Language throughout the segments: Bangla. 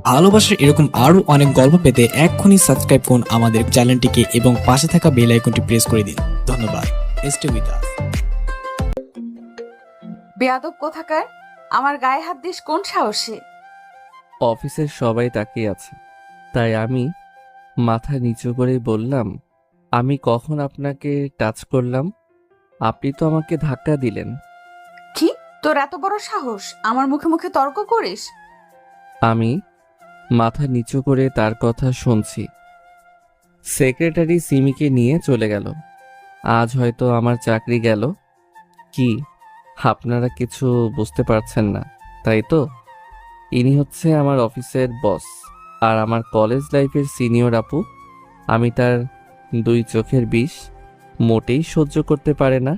ভালোবাসার এরকম আরো অনেক গল্প পেতে এক্ষুনি সাবস্ক্রাইব করুন আমাদের চ্যানেলটিকে এবং পাশে থাকা বেল আইকনটি প্রেস করে দিন। ধন্যবাদ। Stay with us. বেয়াদব কোথাকার, আমার গায়ে হাত দিস কোন সাহসে? অফিসের সবাই তাকিয়ে আছে, তাই আমি মাথা নিচু করে বললাম, আমি কখন আপনাকে টাচ করলাম? আপনি তো আমাকে ধাক্কা দিলেন। কি, তোর এত বড় সাহস আমার মুখে মুখে তর্ক করিস? আমি মাথা নিচু করে তার কথা শুনছি। সেক্রেটারি সিমিকে নিয়ে চলে গেল। আজ হয়তো আমার চাকরি গেল। কি আপনারা কিছু বুঝতে পারছেন না, তাই তো? ইনি হচ্ছে আমার অফিসের বস আর আমার কলেজ লাইফের সিনিয়র আপু। আমি তার দুই চোখের বিষ, মোটেই সহ্য করতে পারে না।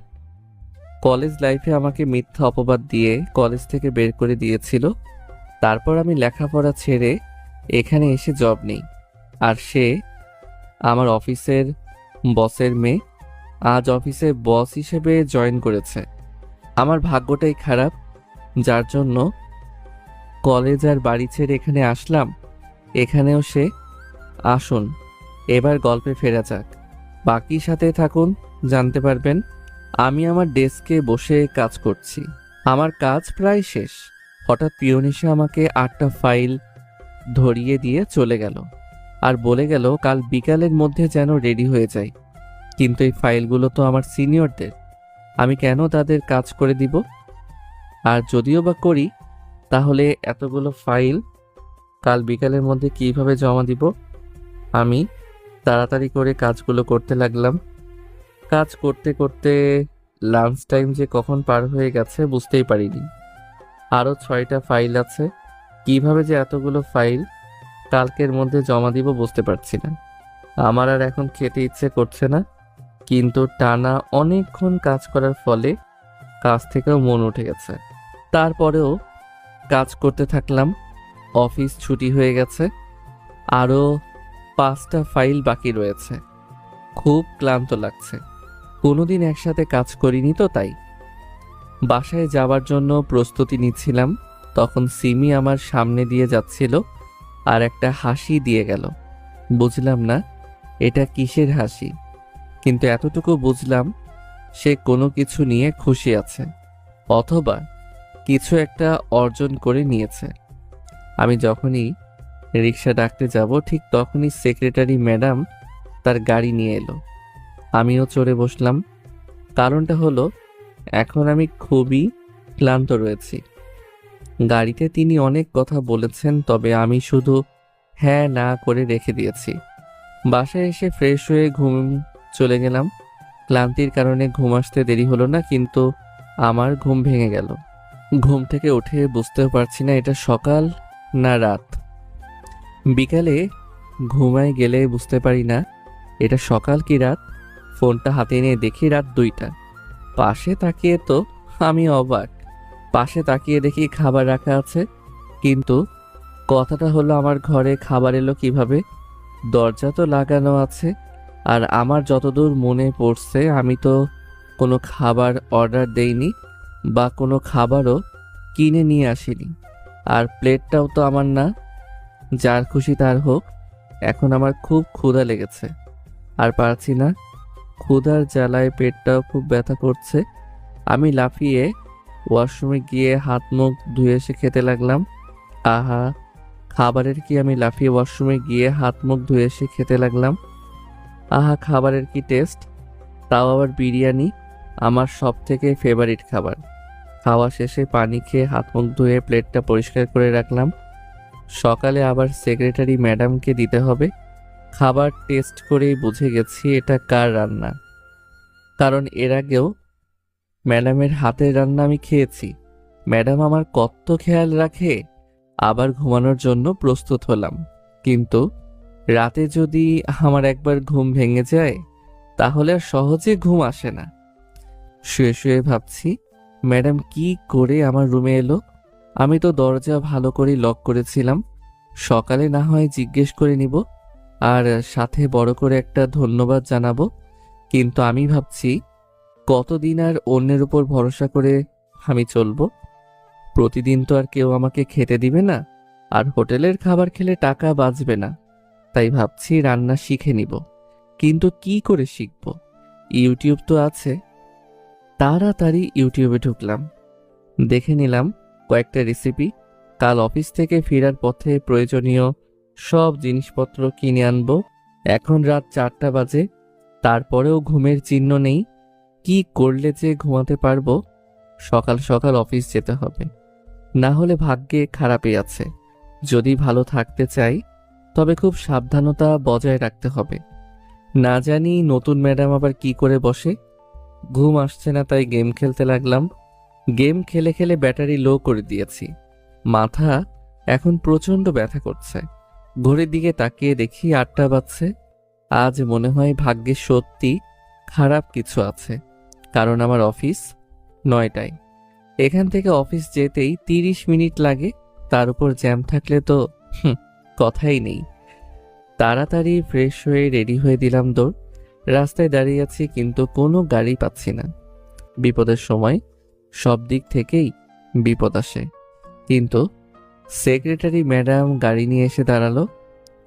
কলেজ লাইফে আমাকে মিথ্যা অপবাদ দিয়ে কলেজ থেকে বের করে দিয়েছিল। তারপর আমি লেখাপড়া ছেড়ে এখানে এসে জব নেই, আর সে আমার অফিসের বসের মেয়ে আজ অফিসে বস হিসেবে জয়েন করেছে। আমার ভাগ্যটাই খারাপ, যার জন্য কলেজ আর বাড়ি ছেড়ে এখানে আসলাম। এখানেও সে। আসুন এবার গল্পে ফেরা যাক, বাকি সাথে থাকুন, জানতে পারবেন। আমি আমার ডেস্কে বসে কাজ করছি। আমার কাজ প্রায় শেষ। হঠাৎ পিয়ন এসে আমাকে 8টা ফাইল ধরিয়ে দিয়ে চলে গেল আর বলে গেল কাল বিকালের মধ্যে যেন রেডি হয়ে যায়। কিন্তু এই ফাইলগুলো তো আমার সিনিয়রদের, আমি কেন তাদের কাজ করে দিব? আর যদিও বা করি, তাহলে এতগুলো ফাইল কাল বিকালের মধ্যে কিভাবে জমা দিব? আমি তাড়াতাড়ি করে কাজগুলো করতে লাগলাম। কাজ করতে করতে লাঞ্চ টাইম যে কখন পার হয়ে গেছে বুঝতেই পারিনি। আরও 6টা ফাইল আছে। কিভাবে যে এতগুলো ফাইল কালকের মধ্যে জমা দিব বুঝতে পারছি না। আমার আর এখন খেতে ইচ্ছে করছে না, কিন্তু টানা অনেকক্ষণ কাজ করার ফলে কাজ থেকেও মন উঠে গেছে। তারপরেও কাজ করতে থাকলাম। অফিস ছুটি হয়ে গেছে, আরও 5টা ফাইল বাকি রয়েছে। খুব ক্লান্ত লাগছে, কোনোদিন একসাথে কাজ করিনি তো তাই। বাসায় যাওয়ার জন্য প্রস্তুতি নিচ্ছিলাম, তখন সিমি আমার সামনে দিয়ে যাচ্ছিল আর একটা হাসি দিয়ে গেল। বুঝলাম না এটা কিসের হাসি, কিন্তু এতটুকু বুঝলাম সে কোনো কিছু নিয়ে খুশি আছে, অথবা কিছু একটা অর্জন করে নিয়েছে। আমি যখনই রিক্সা ডাকতে যাব ঠিক তখনই সেক্রেটারি ম্যাডাম তার গাড়ি নিয়ে এলো। আমিও চড়ে বসলাম। কারণটা হলো এখন আমি খুবই ক্লান্ত রয়েছি। গাড়িতে তিনি অনেক কথা বলেছেন, তবে আমি শুধু হ্যাঁ না করে রেখে দিয়েছি। বাসায় এসে ফ্রেশ হয়ে ঘুম চলে গেলাম। ক্লান্তির কারণে ঘুম আসতে দেরি হলো না, কিন্তু আমার ঘুম ভেঙে গেল। ঘুম থেকে উঠে বুঝতেও পারছি না এটা সকাল না রাত। বিকালে ঘুমায় গেলে বুঝতে পারি না এটা সকাল কি রাত। ফোনটা হাতে নিয়ে দেখি রাত 2টা। পাশে তাকিয়ে তো আমি অবাক। পাশে তাকিয়ে দেখি খাবার রাখা আছে, কিন্তু কথাটা হলো আমার ঘরে খাবার এলো কিভাবে? দরজা তো লাগানো আছে, আর আমার যতদূর মনে পড়ছে আমি তো কোনো খাবার অর্ডার দেইনি বা কোনো খাবারও কিনে নিয়ে আসিনি। আর প্লেটটাও তো আমার না। যার খুশি তার হোক। এখন আমার খুব ক্ষুধা লেগেছে, আর পারছি না। ক্ষুধার জ্বালায় পেটটাও খুব ব্যথা করছে। আমি লাফিয়ে ওয়াশরুমে গিয়ে হাত মুখ ধুয়ে এসে খেতে লাগলাম। আহা, খাবারের কি আমি লাফিয়ে ওয়াশরুমে গিয়ে হাত মুখ ধুয়ে এসে খেতে লাগলাম। আহা, খাবারের কি টেস্ট, তাও আবার বিরিয়ানি, আমার সব থেকে ফেভারিট খাবার। খাওয়া শেষে পানি খেয়ে হাত মুখ ধুয়ে প্লেটটা পরিষ্কার করে রাখলাম। সকালে আবার সেক্রেটারি ম্যাডামকে দিতে হবে। খাবার টেস্ট করেই বুঝে গেছি এটা কার রান্না, কারণ এর আগেও ম্যাডামের হাতের রান্না আমি খেয়েছি। ম্যাডাম আমার কত খেয়াল রাখে। আবার ঘুমানোর জন্য প্রস্তুত হলাম, কিন্তু রাতে যদি আমার একবার ঘুম ভেঙে যায় তাহলে আর সহজে ঘুম আসে না। শুয়ে শুয়ে ভাবছি ম্যাডাম কি করে আমার রুমে এলো। আমি তো দরজা ভালো করে লক করেছিলাম। সকালে না হয় জিজ্ঞেস করে নিব, আর সাথে বড় করে একটা ধন্যবাদ জানাবো। কিন্তু আমি ভাবছি কতদিন আর অন্যের উপর ভরসা করে আমি চলবো? প্রতিদিন তো আর কেউ আমাকে খেতে দিবে না। আর হোটেলের খাবার খেলে টাকা বাঁচবে না, তাই ভাবছি রান্না শিখে নিব। কিন্তু কি করে শিখব? ইউটিউব তো আছে। তাড়াতাড়ি ইউটিউবে ঢুকলাম, দেখে নিলাম কয়েকটা রেসিপি। কাল অফিস থেকে ফেরার পথে প্রয়োজনীয় সব জিনিসপত্র কিনে আনবো। এখন রাত 4টা বাজে, তারপরেও ঘুমের চিহ্ন নেই। কি করলে যে ঘুমাতে পারবো? সকাল সকাল অফিস যেতে হবে, না হলে ভাগ্যে খারাপই আছে। যদি ভালো থাকতে চাই তবে খুব সাবধানতা বজায় রাখতে হবে। না জানি নতুন ম্যাডাম আবার কি করে বসে। ঘুম আসছে না, তাই গেম খেলতে লাগলাম। গেম খেলে খেলে ব্যাটারি লো করে দিয়েছি। মাথা এখন প্রচণ্ড ব্যথা করছে। ঘড়ির দিকে তাকিয়ে দেখি 8টা বাজছে। আজ মনে হয় ভাগ্যে সত্যি খারাপ কিছু আছে, কারণ আমার অফিস 9টায়। এখান থেকে অফিস যেতেই 30 মিনিট লাগে, তার উপর জ্যাম থাকলে তো কথাই নেই। তাড়াতাড়ি ফ্রেশ হয়ে রেডি হয়ে দিলাম দৌড়। রাস্তায় দাঁড়িয়ে আছি, কিন্তু কোনো গাড়ি পাচ্ছি না। বিপদের সময় সব দিক থেকেই বিপদ আসে। কিন্তু সেক্রেটারি ম্যাডাম গাড়ি নিয়ে এসে দাঁড়ালো।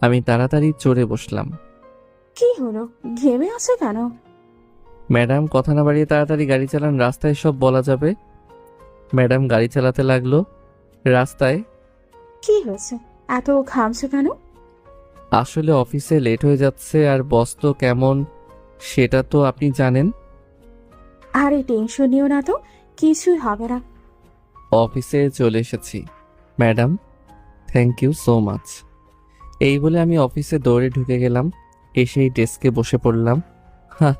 আমি তাড়াতাড়ি চড়ে বসলাম। কি হলো, ঘেমে আছে কেন? ম্যাডাম কথা না বাড়িয়ে তাড়াতাড়ি গাড়ি চালান, রাস্তায় সব বলা যাবে। ম্যাডাম গাড়ি চালাতে লাগলো। রাস্তায় কি হয়েছে, এত ঘামছো কেন? আসলে অফিসে লেট হয়ে যাচ্ছে, আর বস তো কেমন সেটা তো আপনি জানেন। আরে টেনশন নিও না তো, কিছুই হবে না। অফিসে চলে এসেছি madam, thank you so much. এই বলে আমি অফিসে দৌড়ে ঢুকে গেলাম। এসেই ডেস্কে বসে পড়লাম। হ্যাঁ,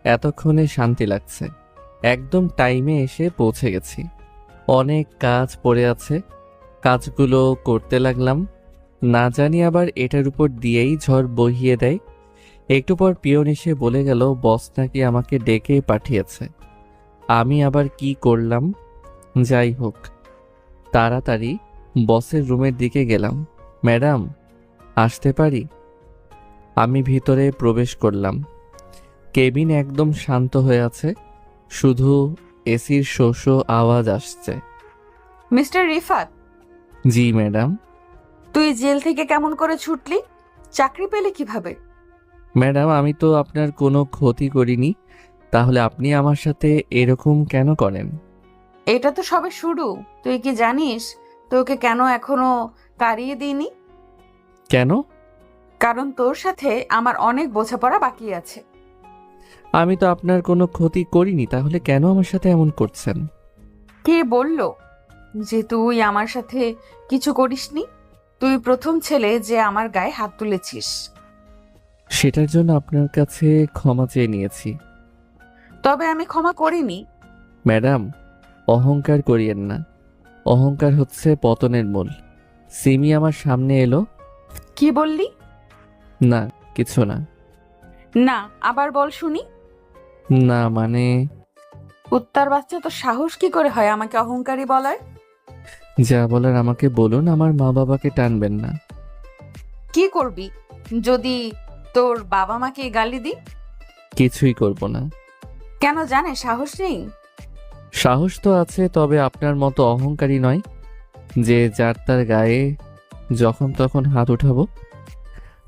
এতক্ষণে শান্তি লাগছে। একদম টাইমে এসে পৌঁছে গেছি। অনেক কাজ পড়ে আছে, কাজগুলো করতে লাগলাম। না জানি আবার এটার উপর দিয়েই ঝড় বহিয়ে দেয়। একটু পর পিয়ন এসে বলে গেল বস নাকি আমাকে ডেকে পাঠিয়েছে। আমি আবার কি করলাম? যাই হোক, তাড়াতাড়ি বসের রুমের দিকে গেলাম। ম্যাডাম, আসতে পারি? আমি ভিতরে প্রবেশ করলাম। কেবিন একদম শান্ত হয়ে আছে, শুধু এসির শো শো আওয়াজ আসছে। মিস্টার রিফাত, জি ম্যাডাম। তুই জেল থেকে কেমন করে ছুটলি? চাকরি পেলে কিভাবে? ম্যাডাম, আমি তো আপনার কোনো ক্ষতি করিনি, তাহলে আপনি আমার সাথে এরকম কেন করেন? এটা তো সবে শুরু। তুই কি জানিস তোকে কেন এখনো তাড়িয়ে দিইনি? কেন? কারণ তোর সাথে আমার অনেক বোঝাপড়া বাকি আছে। আমি তো আপনার কোনো ক্ষতি করিনি, তাহলে কেন আমার সাথে এমন করছেন? কে বলল যে তুই আমার সাথে কিছু করিসনি? তুই প্রথম ছেলে যে আমার গায়ে হাত তুলেছিস। সেটার জন্য আপনার কাছে ক্ষমা চেয়ে নিয়েছি। তবে আমি ক্ষমা করিনি। ম্যাডাম, অহংকার করিয়েন না। অহংকার হচ্ছে পতনের মূল। সিমি আমার সামনে এলো। কি বললি? না, কিছু না। না, আবার বল শুনি। না মানে, কুত্তার বাচ্চা, তো সাহস কি করে হয় আমাকে অহংকারী বলার? যা বলার আমাকে বলুন, আমার মা বাবাকে টানবেন না। কি করবি যদি তোর বাবা মাকে গালি দি? কিছুই করব না। কেন, জানে সাহস নেই? সাহস তো আছে, তবে আপনার মতো অহংকারী নয় যে যার তার গায়ে যখন তখন হাত উঠাবো।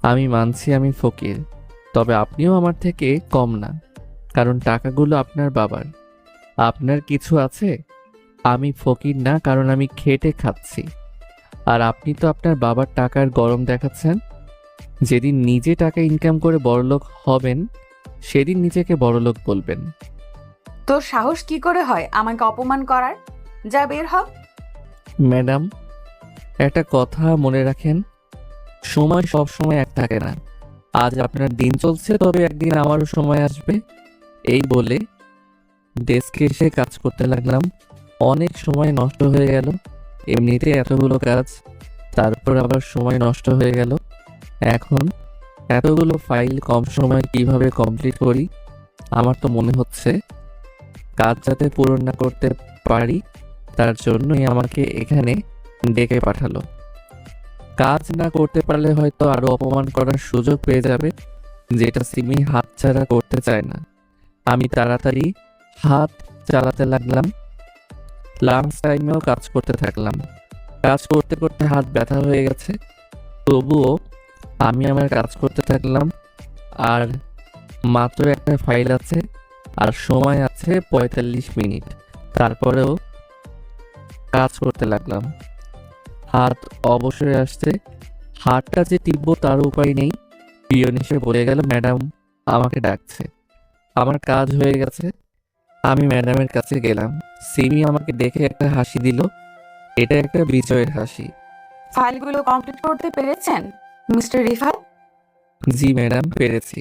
আমি মানছি আমি ফকির, তবে আপনিও আমার থেকে কম না, কারণ টাকাগুলো আপনার বাবার। আপনার কিছু আছে? আমি ফকির না, কারণ আমি খেটে খাচ্ছি। আর আপনি তো আপনার বাবার টাকার গরম দেখাচ্ছেন। যেদিন নিজে টাকা ইনকাম করে বড়লোক হবেন, সেদিন নিজেকে বড়লোক বলবেন। তোর সাহস কি করে হয় আমাকে অপমান করার? যা, বের হ। ম্যাডাম, একটা কথা মনে রাখেন, সময় সব সময় এক থাকে না। আজ আপনার দিন চলছে, তবে একদিন আমারও সময় আসবে। এই বলে ডেস্কে এসে কাজ করতে লাগলাম। অনেক সময় নষ্ট হয়ে গেল, এমনিতে এতগুলো কাজ, তারপর আবার সময় নষ্ট হয়ে গেল। এখন এতগুলো ফাইল কম সময়ে কিভাবে কমপ্লিট করি? আমার তো মনে হচ্ছে কাজ যাতে পূরণ না করতে পারি, তার জন্যই আমাকে এখানে ডেকে পাঠালো। কাজ না করতে পারলে হয়তো আরো অপমান করার সুযোগ পেয়ে যাবে, যেটা সিমি হাতছাড়া করতে চায় না। আমি তাড়াতাড়ি হাত চালাতে লাগলাম। লাঞ্চ টাইমেও কাজ করতে থাকলাম। কাজ করতে করতে হাত ব্যথা হয়ে গেছে, তবুও আমি আমার কাজ করতে থাকলাম। আর মাত্র একটা ফাইল আছে, আর সময় আছে 45 মিনিট। তারপরেও কাজ করতে লাগলাম। হাত অবসরে আসছে, হাতটা যে টিপবো তার উপায় নেই। পিয়ন এসে বলে গেল, ম্যাডাম আমাকে ডাকছে। আমার কাজ হয়ে গেছে, আমি ম্যাডামের কাছে গেলাম। সিমি আমাকে দেখে একটা হাসি দিল। এটা একটা বিজয়ের হাসি। ফাইলগুলো কমপ্লিট করতে পেরেছেন মিস্টার রিফাত? জি ম্যাডাম, পেরেছি।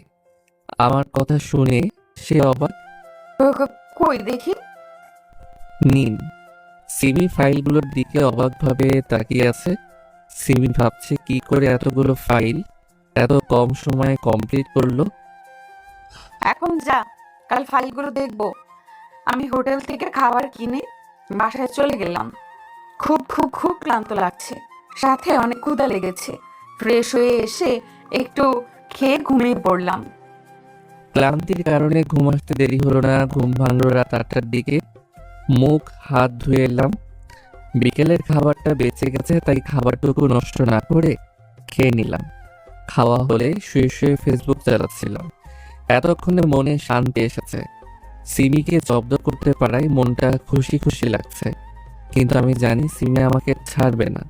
আমার কথা শুনে সে অবাক। কই দেখি। নিন। সিমি ফাইলগুলোর দিকে অবাকভাবে তাকিয়ে আছে। সিমি ভাবছে কি করে এতগুলো ফাইল এত কম সময়ে কমপ্লিট করলো। এখন যা, কাল ফাইলগুলো দেখবো। আমি হোটেল থেকে খাবার কিনে বাসায় চলে গেলাম। খুব খুব খুব ক্লান্ত লাগছে, সাথে অনেক ক্ষুধা লেগেছে। ফ্রেশ হয়ে এসে একটু খেয়ে ঘুমিয়ে পড়লাম। ক্লান্তির কারণে ঘুম আসতে দেরি হলো না। ঘুম ভাঙলো রাত 8টার দিকে। মুখ হাত ধুয়ে এলাম। বিকেলের খাবারটা বেঁচে গেছে, তাই খাবারটুকু নষ্ট না করে খেয়ে নিলাম। খাওয়া হলে শুয়ে শুয়ে ফেসবুক চালাচ্ছিলাম। এতক্ষণে মনে শান্তি এসেছে। সিমিকে জব্দ করতে পারায় মনটা খুশি খুশি লাগছে, কিন্তু আমি জানি সিমি আমাকে ছাড়বে না।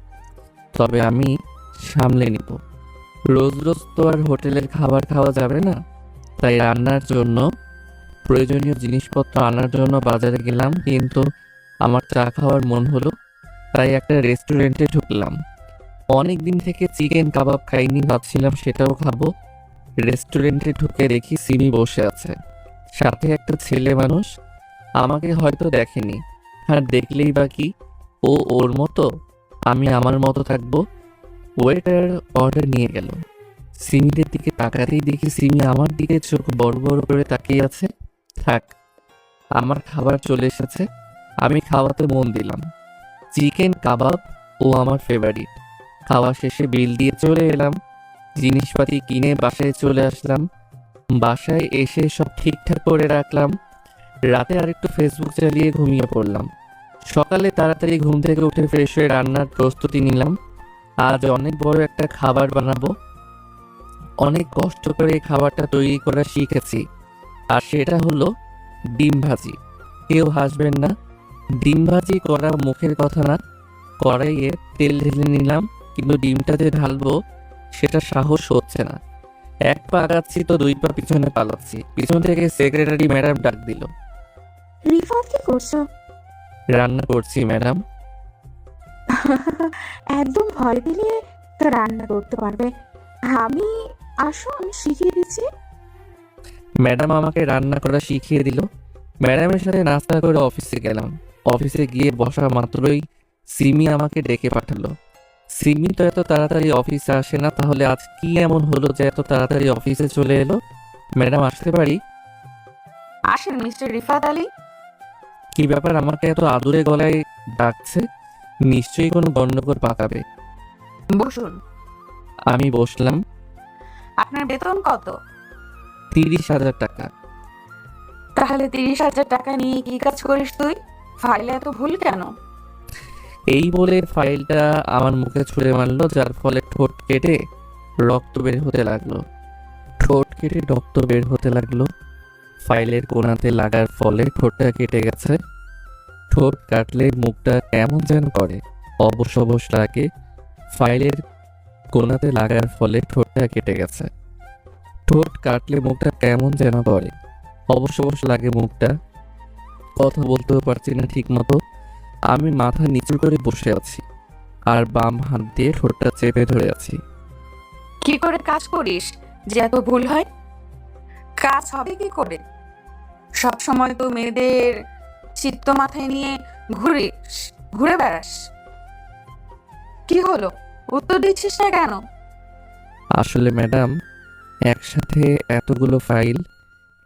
তবে আমি সামলে নিব। রোজ রোজ তো আর হোটেলের খাবার খাওয়া যাবে না, তাই রান্নার জন্য প্রয়োজনীয় জিনিসপত্র আনার জন্য বাজারে গেলাম। কিন্তু আমার চা খাওয়ার মন হলো, তাই একটা রেস্টুরেন্টে ঢুকলাম। অনেক দিন থেকে চিকেন কাবাব খাইনি, ভাবছিলাম সেটাও খাবো। রেস্টুরেন্টে ঢুকে দেখি সিমি বসে আছে, সাথে একটা ছেলে মানুষ। আমাকে হয়তো দেখেনি, আর দেখলেই বা কি, ও ওর মতো, আমি আমার মতো থাকবো। ওয়েটার অর্ডার নিয়ে গেল। সিমিদের দিকে তাকাতেই দেখি সিমি আমার দিকে চোখ বড় বড় করে তাকিয়ে আছে। থাক, আমার খাবার চলে এসেছে। আমি খাওয়াতে মন দিলাম। চিকেন কাবাব ও আমার ফেভারিট। খাওয়া শেষে বিল দিয়ে চলে এলাম। জিনিসপাতি কিনে বাসায় চলে আসলাম। বাসায় এসে সব ঠিকঠাক করে রাখলাম। রাতে আরেকটু ফেসবুক চালিয়ে ঘুমিয়ে পড়লাম। সকালে তাড়াতাড়ি ঘুম থেকে উঠে ফ্রেশ হয়ে রান্নার প্রস্তুতি নিলাম। আজ অনেক বড় একটা খাবার বানাবো। অনেক কষ্ট করে এই খাবারটা তৈরি করা শিখেছি, আর সেটা হলো ডিম ভাজি। কেউ হাসবেন না, ডিম ভাজি করা মুখের কথা না। কড়াইয়ে তেল ঢেলে নিলাম, কিন্তু ডিমটা যে ঢালবো সেটা সাহস হচ্ছে না। এক পা আগাচ্ছি তো 2 পা পিছনে পালাচ্ছি। পিছন থেকে সেক্রেটারি ম্যাডাম ডাক দিল। রিফাত, কি করছো? রান্না করছি ম্যাডাম। একদম ভয় দিলে তো রান্না করতে পারবে। আমি আসো, আমি শিখিয়ে দিচ্ছি। ম্যাডাম আমাকে রান্না করা শিখিয়ে দিল। ম্যাডামের সাথে নাস্তা করে অফিসে গেলাম। অফিসে গিয়ে বসা মাত্রই সিমি আমাকে ডেকে পাঠালো। সিমি তো এত তাড়াতাড়ি অফিসে আসে না, তাহলে আজ কি এমন হলো যে এত তাড়াতাড়ি অফিসে চলে এলো? ম্যাডাম, আসতে পারি? আসেন মিস্টার রিফাত আলী। কি ব্যাপার, আমাকে এত আদুরে গলায় ডাকছে? নিশ্চয়ই কোনো গন্ডগোল পাকাবে। বসুন। আমি বসলাম। আপনার বেতন কত? 30,000 টাকা। তাহলে 30,000 টাকা নিয়ে কি কাজ করিস তুই? ফাইলে এত ভুল কেন? এই বলে ফাইলটা আমার মুখে ছুঁড়ে মারলো, যার ফলে ঠোঁট কেটে রক্ত বের হতে লাগলো। ঠোঁট কেটে রক্ত বের হতে লাগলো। ফাইলের কোণাতে লাগার ফলে ঠোঁটটা কেটে গেছে। ঠোঁট কাটলে মুখটা কেমন যেন করে, অবশ অবশ লাগে। ফাইলের কোণাতে লাগার ফলে ঠোঁটটা কেটে গেছে। ঠোঁট কাটলে মুখটা কেমন যেন করে, অবশ অবশ লাগে মুখটা। কথা বলতেও পারছি না ঠিক মতো। আমি মাথা নিচু করে বসে আছি, আর বাম হাত দিয়ে ঠোঁটটা চেপে ধরে আছি। কি করে কাজ করিস যে এত ভুল হয়? কাজ হবে কি করে? সব সময় তো মেয়েদের চিত্ত মাথায় নিয়ে ঘুরে বেড়াস। কি হলো, উত্তর দিচ্ছিস না কেন? আসলে ম্যাডাম, একসাথে এতগুলো ফাইল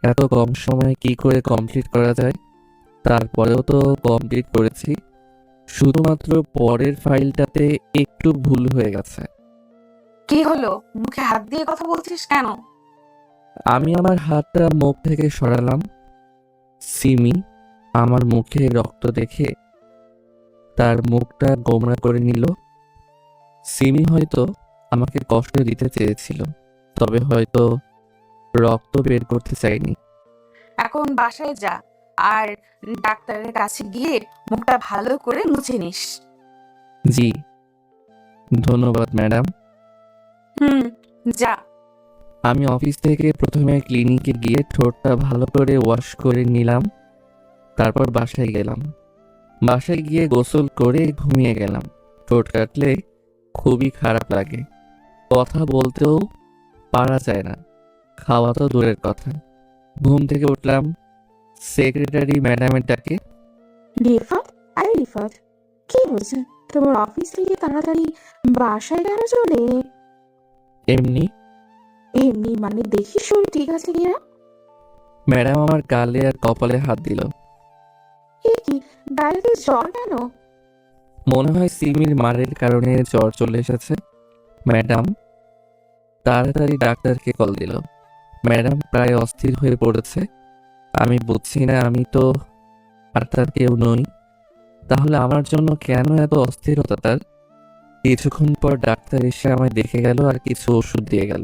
এত কম সময়ে কি করে কমপ্লিট করা যায়? তারপরেও তো কমপ্লিট করেছি। শুধুমাত্র পরের ফাইলটাতে একটু ভুল হয়ে গেছে। কি হলো, মুখে হাত দিয়ে কথা বলছিস কেন? আমি আমার হাতটা মুখ থেকে সরালাম। সিমি আমার মুখে রক্ত দেখে তার মুখটা গোমড়া করে নিল। সিমি হয়তো আমাকে কষ্ট দিতে চেয়েছিল, তবে হয়তো রক্ত বের করতে চাইনি। এখন বাসায় যা, আর ডাক্তারের কাছে গিয়ে মুখটা ভালো করে মুছে নিস। জি, ধন্যবাদ ম্যাডাম। হুম, যা। আমি অফিস থেকে প্রথমে ক্লিনিকে গিয়ে ঠোঁটটা ভালো করে ওয়াশ করে নিলাম, তারপর বাসায় গেলাম। বাসায় গিয়ে গোসল করে ঘুমিয়ে গেলাম। ঠোঁট কাটলে খুবই খারাপ লাগে, কথা বলতেও পারা যায় না, খাওয়া তো দূরের কথা। ঘুম থেকে উঠলাম, সেক্রেটারি ম্যাডামের ডাকে। রিফাত, আরে রিফাত, কি হয়েছে? তোমার অফিস থেকে তাড়াতাড়ি বাসায় কেন চলে? এমনি। এমনি মানে দেখি শরীর ঠিক আছে কিনা। ম্যাডাম আমার গালে আর কপালে হাত দিল। এ কি, গাড়িতে জ্বর কেন? মনে হয় সিমির মারের কারণে জ্বর চলে এসেছে। ম্যাডাম তাড়াতাড়ি ডাক্তারকে কল দিল। ম্যাডাম প্রায় অস্থির হয়ে পড়েছে। আমি বুঝছি না, আমি তো আর তার কেউ নই, তাহলে আমার জন্য কেন এত অস্থিরতা তার? কিছুক্ষণ পর ডাক্তার এসে আমায় দেখে গেল আর কিছু ওষুধ দিয়ে গেল।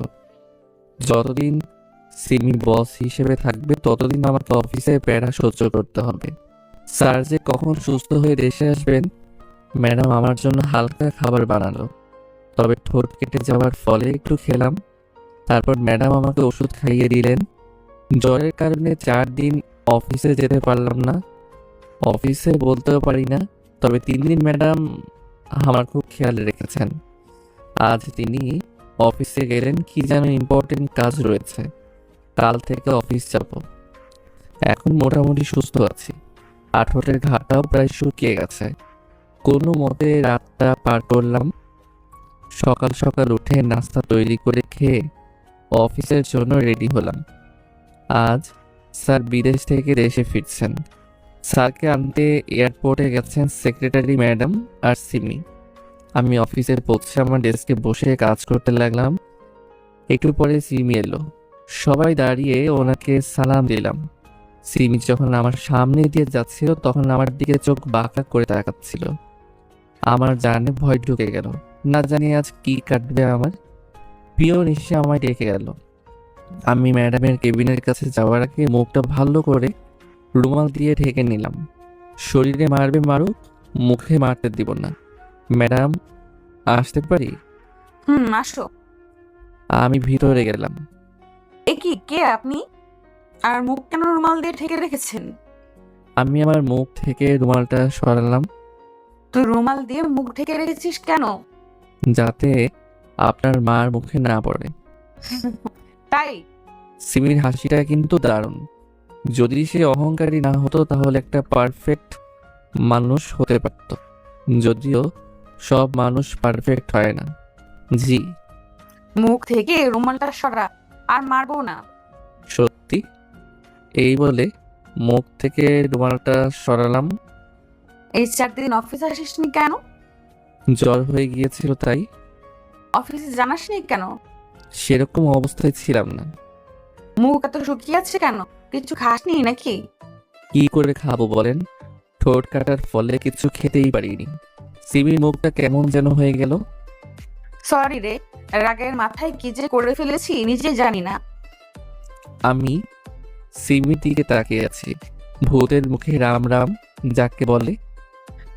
যতদিন সিমি বস হিসেবে থাকবে ততদিন আমাকে অফিসে প্যারা সহ্য করতে হবে। স্যার যে কখন সুস্থ হয়ে দেশে আসবেন। ম্যাডাম আমার জন্য হালকা খাবার বানালো, তবে ঠোঁট কেটে যাওয়ার ফলে একটু খেলাম। তারপর ম্যাডাম আমাকে ওষুধ খাইয়ে দিলেন। জ্বরের কারণে 4 দিন অফিসে যেতে পারলাম না। অফিসে বলতেও পারি না, তবে 3 দিন ম্যাডাম আমার খুব খেয়াল রেখেছেন। আজ তিনি অফিসে গেলেন, কি যেন ইম্পর্টেন্ট কাজ রয়েছে। কাল থেকে অফিস যাব। এখন মোটামুটি সুস্থ আছি, আর ঠোঁটের ঘাটাও প্রায় শুকিয়ে গেছে। কোনো মতে রাতটা পার করলাম। সকাল সকাল উঠে নাস্তা তৈরি করে খেয়ে অফিসের জন্য রেডি হলাম। আজ স্যার বিদেশ থেকে দেশে ফিরছেন। স্যারকে আনতে এয়ারপোর্টে গেছেন সেক্রেটারি ম্যাডাম আর সিমি। আমি অফিসে পৌঁছে আমার ডেস্কে বসে কাজ করতে লাগলাম। একটু পরে সিমি এলো। সবাই দাঁড়িয়ে ওনাকে সালাম দিলাম। সিমি যখন আমার সামনে দিয়ে যাচ্ছিল তখন আমার দিকে চোখ বাঁকা করে তাকাচ্ছিল। আমার জানে ভয় ঢুকে গেল, না জানি আজ কি কাটবে আমার। পিয়ন এসে আমায় ডেকে গেল। আমি ম্যাডামের কেবিনের কাছে যাওয়ার আগে মুখটা ভালো করে রুমাল দিয়ে ঢেকে নিলাম। শরীরে মারবে মারুক, মুখে মারতে দিব না। ম্যাডাম, আসতে পারি? হুম, আসো। আমি ভিতরে গেলাম। এ কি, কে আপনি? আর মুখ কেন রুমাল দিয়ে ঢেকে রেখেছেন? আমি আমার মুখ থেকে রুমালটা সরালাম, তুই রুমাল দিয়ে মুখ ঢেকে রেখেছিস কেন? যাতে আপনার মার মুখে না পড়ে। তাই? সিমির হাসিটা কিন্তু দারুণ। যদি সে অহংকারী না হতো তাহলে একটা পারফেক্ট মানুষ হতে পারত। যদিও সব মানুষ পারফেক্ট হয় না। জি। মুখ থেকে রুমালটা সরা, আর মারবো না। সত্যি? এই বলে মুখ থেকে রুমালটা সরালাম। এই 4 দিন অফিসে আসিসনি কেন? জ্বর হয়ে গিয়েছিল তাই। অফিসে জানাসনি কেন? সেরকম অবস্থায় ছিলাম না। মুখ এত শুকিয়ে আছে কেন? কিছু খাসনি নাকি? কি করে খাবো বলেন? ঠোঁট কাটার ফলে কিছু খেতেই পারিনি। সিমির মুখটা কেমন যেন হয়ে গেল। সরি রে, রাগের মাথায় কি যে করে ফেলেছি নিজে জানি না। আমি সিমির দিকে তাকিয়ে আছি। ভূতের মুখে রাম রাম যাকে বলে।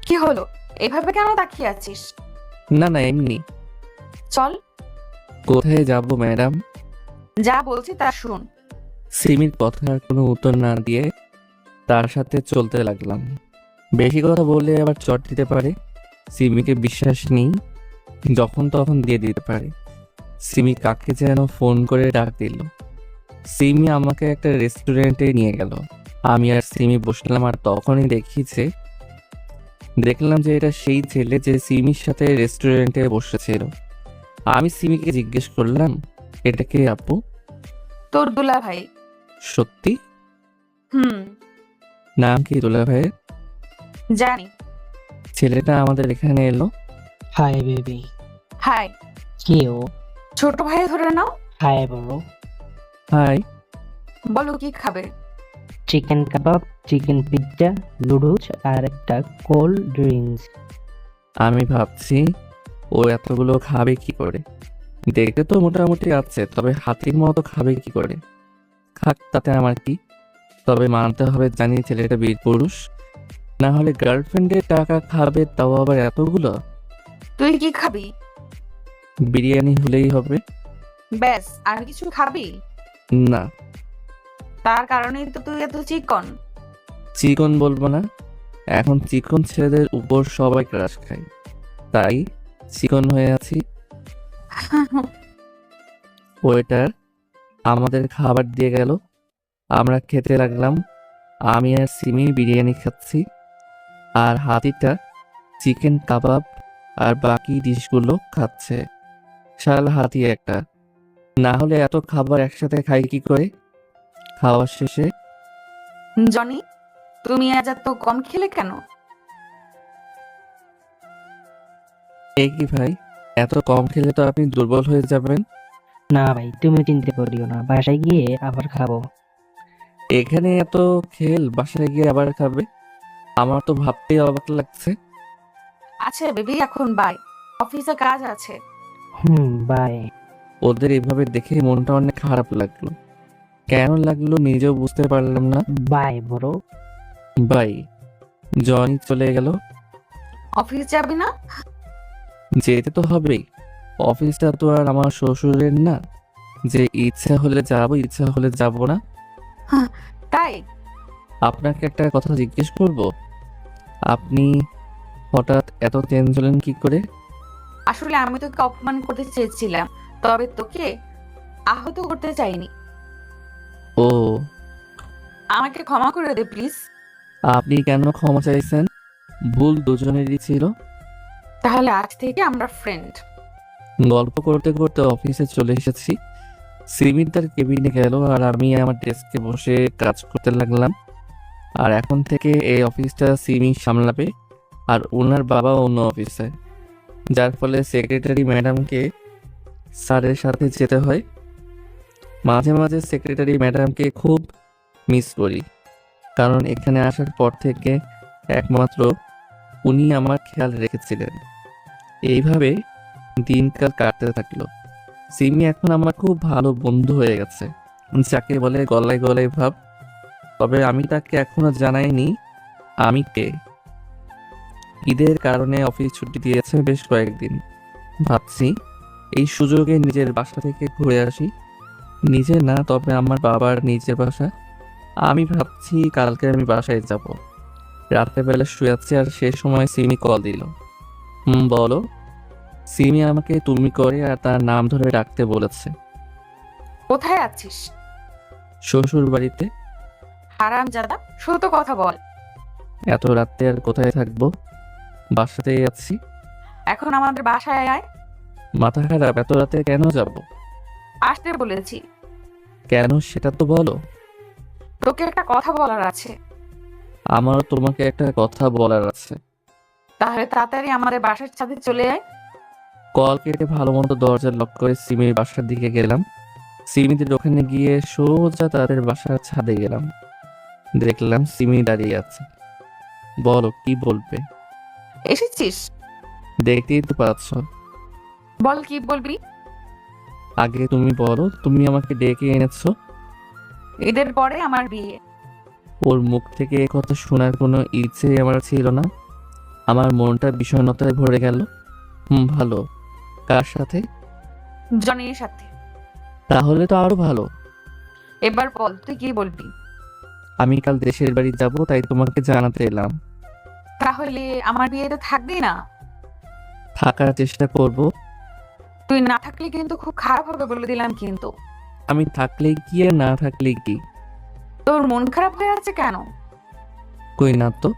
কি হলো, এভাবে কেন তাকিয়ে আছিস? না না, এমনি। চল। কোথায় যাব ম্যাডাম? যা বলছি তা শুন। সিমির কথার কোনো উত্তর না দিয়ে তার সাথে চলতে লাগলাম। বেশি কথা বললে আবার চট দিতে পারে। সিমিকে বিশ্বাস নেই, যখন তখন দিয়ে দিতে পারে। সিমি কাকে যেন ফোন করে ডাক দিল। সিমি আমাকে একটা রেস্টুরেন্টে নিয়ে গেল। আমি আর সিমি বসলাম, আর তখনই দেখলাম যে এটা সেই ছেলে যে সিমির সাথে রেস্টুরেন্টে বসেছিল। আমি সিমিকে জিজ্ঞেস করলাম, এটা কে আপু? তোর দুলা ভাই। সত্যি? হুম, নাম কি দুলা ভাইয়ের? জানি। ছেলেটা আমাদের এখানে এলো। Hi baby. হাই। কি ও? ছোট ভাই ধরে নাও। হাই বলো। হাই। বলো কি খাবে? চিকেন কাবাব, চিকেন পিৎজা, নুডলস আর একটা কোল্ড ড্রিঙ্কস। আমি ভাবছি ও এতগুলো খাবে কি করে। দেখতে তো মোটামুটি আছে, তবে হাতির মতো খাবে কি করে। খাক, তাতে আমার কি। তবে মানতে হবে, জানি ছেলেটা বীর পুরুষ। না হলে গার্লফ্রেন্ডের টাকা খাবে, তাও আবার এতগুলো। তুই কি খাবি? বিরিয়ানি হলেই হবে। ব্যাস, আর কিছু খাবি? না, তার কারণেই তো তুই এত চিকন। চিকন বলবো না, এখন চিকন ছেলেদের উপর সবাই ক্রাশ খায়, তাই চিকন হয়ে আছি। ওয়েটার আমাদের খাবার দিয়ে গেল, আমরা খেতে লাগলাম। আমি আর সিমি বিরিয়ানি খাচ্ছি, আর হাতিটা চিকেন কাবাব আর বাকি ডিশগুলো খাচ্ছে। শালা হাতি একটা, না হলে এত খাবার একসাথে খাই কি করে। খাওয়ার শেষে জনি, তুমি আজ এত কম খেলে কেন? এই কি ভাই, এত কম খেলে তো আপনি দুর্বল হয়ে যাবেন। না ভাই, তুমি চিন্তা করিও না, বাসায় গিয়ে আবার খাবো। এখানে এত খেল, বাসায় গিয়ে আবার খাবে? আমার তো ভাবতেই অবাক লাগছে। আচ্ছা বেবি, এখন বাই, অফিসে কাজ আছে। বাই। ওদের এভাবে দেখে মনটা অনেক খারাপ লাগলো। কেন লাগলো নিজেও বুঝতে পারলাম না। বাই বড়। ভাই, জনি চলে গেল। অফিস যাবি না? যেতে তো হবেই, অফিসটা তো আর আমার শ্বশুরের না যে ইচ্ছা হলে যাব ইচ্ছা হলে যাব না। তাই? আপনাকে একটা কথা জিজ্ঞেস করব, আপনি হঠাৎ এত চেঞ্জ হলেন কি করে? আসলে আমি তোকে অপমান করতে চেয়েছিলাম, তবে তোকে আহত করতে চাইনি। ও, আমাকে ক্ষমা করে দে প্লিজ। আপনি কেন ক্ষমা চাইছেন? ভুল দুজনেরই ছিল। তাহলে আজ থেকে আমরা ফ্রেন্ড। গল্প করতে করতে অফিসে চলে এসেছি। সিমির তার কেবিনে গেল, আর আমি আমার ডেস্কে বসে কাজ করতে লাগলাম। আর এখন থেকে এই অফিসটা সিমি সামলাবে, আর ওনার বাবা অন্য অফিসে, যার ফলে সেক্রেটারি ম্যাডামকে স্যারের সাথে যেতে হয়। মাঝে মাঝে সেক্রেটারি ম্যাডামকে খুব মিস করি, কারণ এখানে আসার পর থেকে একমাত্র উনি আমার খেয়াল রেখেছিলেন। এইভাবে দিনকাল কাটতে থাকলো। সিমি এখন আমার খুব ভালো বন্ধু হয়ে গেছে, যাকে বলে গলায় গলায় ভাব। তবে আমি তাকে এখনো জানাইনি আমি কে। ঈদের কারণে অফিস ছুটি দিয়েছে বেশ কয়েকদিন। ভাবছি এই সুযোগে নিজের বাসা থেকে ঘুরে আসি। নিজের না, তবে আমার বাবার নিজের বাসা। আমি ভাবছি কালকে আমি বাসায় যাব। রাত্রেবেলা শুয়ে আছি, আর সে সময় সিমি কল দিল। বলো। সিমি আমাকে তুমি করে আর তার নাম ধরে ডাকতে বলেছে। কোথায় আছিস? শ্বশুর বাড়িতে। হারামজাদা, সত্য কথা বল। এত রাতে আর কোথায় থাকবো, বাসাতেই আছি। এখন আমাদের বাসায় আয়। মাথা খারাপ, এত রাতে কেন যাব? আসতে বলেছি। কেন সেটা তো বলো। তোকে একটা কথা বলার আছে। আমারও তোমাকে একটা কথা বলার আছে। তাহলে তাড়াতাড়ি আমাদের বাসার সাথে চলে আয়। কল কেটে ভালো মতো দরজা লক করে সিমির বাসার দিকে গেলাম। সিমিদের ওখানে গিয়ে সোজা তাদের বাসার ছাদে গেলাম। দেখলাম সিমি দাঁড়িয়ে আছে। বলো, কি বলবে? এসেছিস? দেখতেই তো পাচ্ছ। বল, কি বলবি? আগে তুমি বলো, তুমি আমাকে ডেকে এনেছো। ঈদের পরে আমার বিয়ে। ওর মুখ থেকে এ কথা শোনার কোনো ইচ্ছে আমার ছিল না। আমার মনটা বিষণ্ণতায় ভরে গেল। ভালো। কার সাথে? জনির সাথে। তাহলে তো আরো ভালো। এবার বল, তুই কি বলবি? আমি কাল দেশের বাড়ি যাব, তাই তোমাকে জানাতে এলাম। তাহলে আমার বিয়েতে থাকবি না? থাকার চেষ্টা করব। তুই না থাকলে কিন্তু খুব খারাপ হবে বলে দিলাম কিন্তু। আমি থাকলেই কি আর না থাকলেই কি? তোর মন খারাপ হয়ে আছে কেন? কই না তো।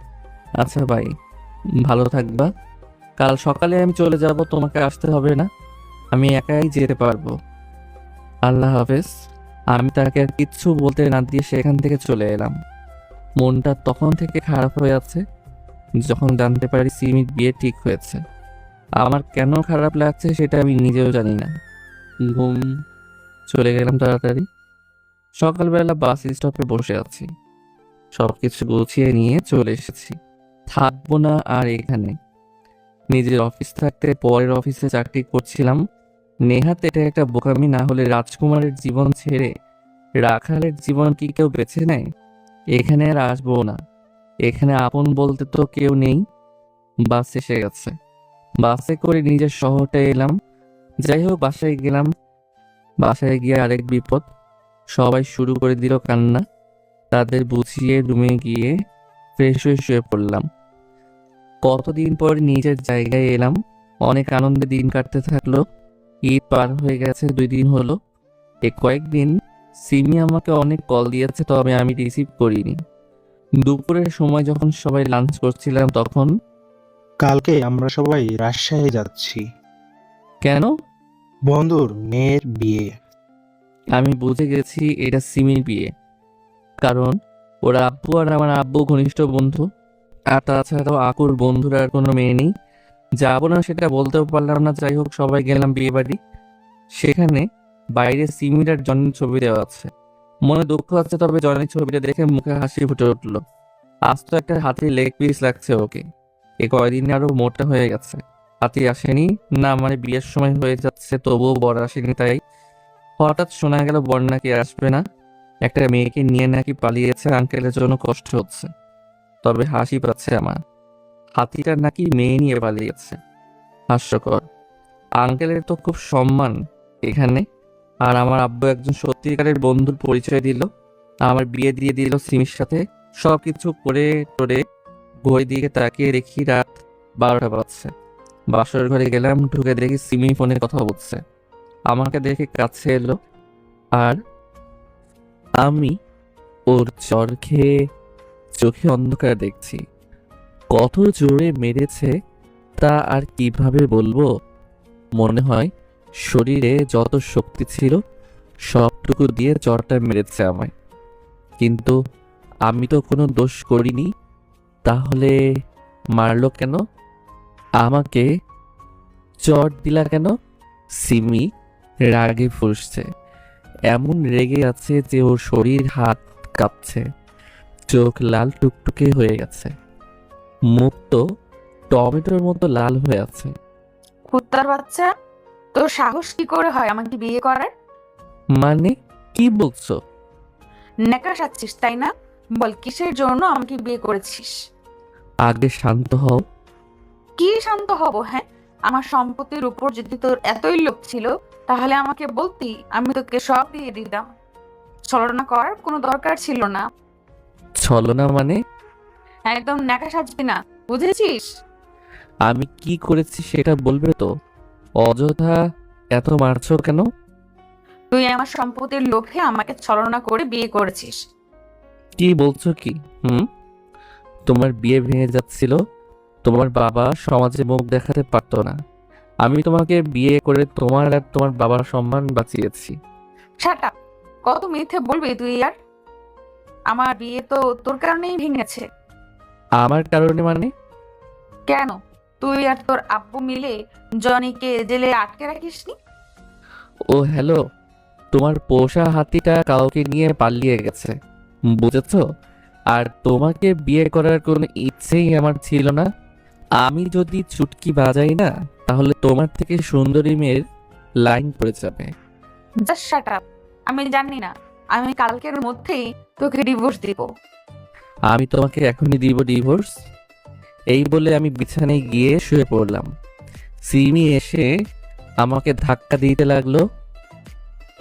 আচ্ছা ভাই, ভালো থাকবা। কাল সকালে আমি চলে যাব, তোমাকে আসতে হবে না, আমি একাই যেতে পারবো। আল্লাহ হাফেজ। আমি তাকে আর কিচ্ছু বলতে না দিয়ে সেখান থেকে চলে এলাম। মনটা তখন থেকে খারাপ হয়ে আছে যখন জানতে পারি সিমির বিয়ে ঠিক হয়েছে। আমার কেন খারাপ লাগছে সেটা আমি নিজেও জানি না। ঘুম চলে গেলাম তাড়াতাড়ি। সকালবেলা বাস স্টপে বসে আছি। সবকিছু গুছিয়ে নিয়ে চলে এসেছি। থাকবো না আর এখানে। নিজের অফিস থাকতে পরের অফিসে চাকরি করছিলাম। নেহাত এটা একটা বোকামি না হলে রাজকুমারের জীবন ছেড়ে রাখালের জীবন কি কেউ বেছে নেয়? এখানে আর আসবো না। এখানে আপন বলতে তো কেউ নেই। বাস এসে গেছে। বাসে করে নিজের শহরটা এলাম। যাই হোক, বাসায় গেলাম। বাসায় গিয়ে আরেক বিপদ। সবাই শুরু করে দিল কান্না। তাদের বুঝিয়ে রুমে গিয়ে ফ্রেশ হয়ে শুয়ে পড়লাম। কতদিন পর নিজের জায়গায় এলাম। অনেক আনন্দে দিন কাটতে থাকলো। ঈদ পার হয়ে গেছে, 2 দিন হলো। কয়েকদিন সিমি আমাকে অনেক কল দিয়েছে, তবে আমি রিসিভ করিনি। দুপুরের সময় যখন সবাই লাঞ্চ করছিলাম তখন। কালকে আমরা সবাই রাজশাহী যাচ্ছি, কেন? বন্ধুর মেয়ের বিয়ে। আমি বুঝে গেছি এটা সিমির বিয়ে, কারণ ওর আব্বু আর আমার আব্বু ঘনিষ্ঠ বন্ধু। আর তাছাড়াও আকুর বন্ধুর আর কোনো মেয়ে নেই। যাবো না সেটা বলতেও পারলাম না। যাই হোক, সবাই গেলাম বিয়ে বাড়ি। সেখানে বাইরে সিমির আর জনির ছবি দেওয়া আছে। মনে দুঃখ আছে, তবে জনির ছবিটা দেখে মুখে হাসি ফুটে উঠলো। আজ তো একটা হাতির লেগ পিস লাগছে ওকে। কয়দিনে আরো মোটা হয়ে গেছে। হাতি আসেনি না, মানে বিয়ের সময় হয়ে যাচ্ছে, তবুও বর আসেনি। তাই হঠাৎ শোনা গেল বর নাকি আসবে না। একটা মেয়েকে নিয়ে নাকি পালিয়েছে, আঙ্কেলের জন্য কষ্ট হচ্ছে। তবে হাসি পাচ্ছে আমার। হাতিটার নাকি মেয়ে নিয়ে পালিয়েছে। হাস্যকর। আঙ্কেলের তো খুব সম্মান এখানে। আর আমার আব্বু একজন সত্যিকারের বন্ধুর পরিচয় দিল। আমার বিয়ে দিয়ে দিল সিমির সাথে। সবকিছু করে টোরে ঘড়ির দিকে তাকিয়ে দেখি রাত 12টা বাজছে। বাসর ঘরে গেলাম, ঢুকে দেখি সিমি ফোনে কথা বলছে। আমাকে দেখে কাছে এলো, আর আমি ওর চর খেয়ে চোখে অন্ধকার দেখছি। কত জোরে মেরেছে তা আর কিভাবে বলবো। মনে হয় শরীরে যত শক্তি ছিল সবটুকু দিয়ে চরটা মেরেছে আমায়। কিন্তু আমি তো কোনো দোষ করিনি, তাহলে মারলো কেন? আমাকে চর দিলা কেন? সিমি রাগে ফুঁসছে। এমন রেগে আছে যে ওর শরীর হাত কাঁপছে, চোখ লাল টুকটুকে হয়ে গেছে, মুখ তো টমেটোর মতো লাল হয়ে আছে। কুত্তার বাচ্চা, তোর সাহস কি করে হয় আমাকে বিয়ে করার? মানে কি বলছো? নেকা সাচ্ছিস তাই না? বল, কিসের জন্য আমাকে বিয়ে করেছিস? আগে শান্ত হও। কি শান্ত হব? হ্যাঁ, আমার সম্পত্তির উপর যদি তোর এতই লোভ ছিল তাহলে আমাকে বলতি, আমি তোকে সব দিয়ে দিতাম। ছলনা করার কোনো দরকার ছিল না। ছলনা মানে? একদম নেকা সাজবি না, বুঝেছিস? আমি কি করেছি সেটা বলবে তো? অযথা এত মারছো কেন? তুই আমার সম্পত্তির লোভে আমাকে ছলনা করে বিয়ে করেছিস। কি বলছো কি? তোমার বিয়ে ভেঙে যাচ্ছিল। তোমার বাবা সমাজে মুখ দেখাতে পারতো না। আমি তোমাকে বিয়ে করে তোমার আর তোমার বাবার সম্মান বাঁচিয়েছি। Shut up! কত মিথ্যে বলবি তুই আর? আমার বিয়ে তো তোর কারণেই ভেঙেছে। আমার কারণে মানে? কেন, তুই আর তোর আব্বু মিলে জনিকে জেলে আটকে রাখিসনি? ও হ্যালো, তোমার পোষা হাতিটা কাউকে নিয়ে পালিয়ে গেছে, বুঝেছো? আর তোমাকে বিয়ে করার কোনো ইচ্ছেই আমার ছিল না। আমি যদি চুটকি বাজাই না, তাহলে তোমার থেকে সুন্দরী মেয়ের লাইন পড়ে যাবে। Just shut up! আমি জানি না, আমি কালকের মধ্যেই তোকে ডিভোর্স দিব। আমি তোমাকে এখনই দিব ডিভোর্স। এই বলে আমি বিছানায় গিয়ে শুয়ে পড়লাম। সিমি এসে আমাকে ধাক্কা দিতে লাগলো।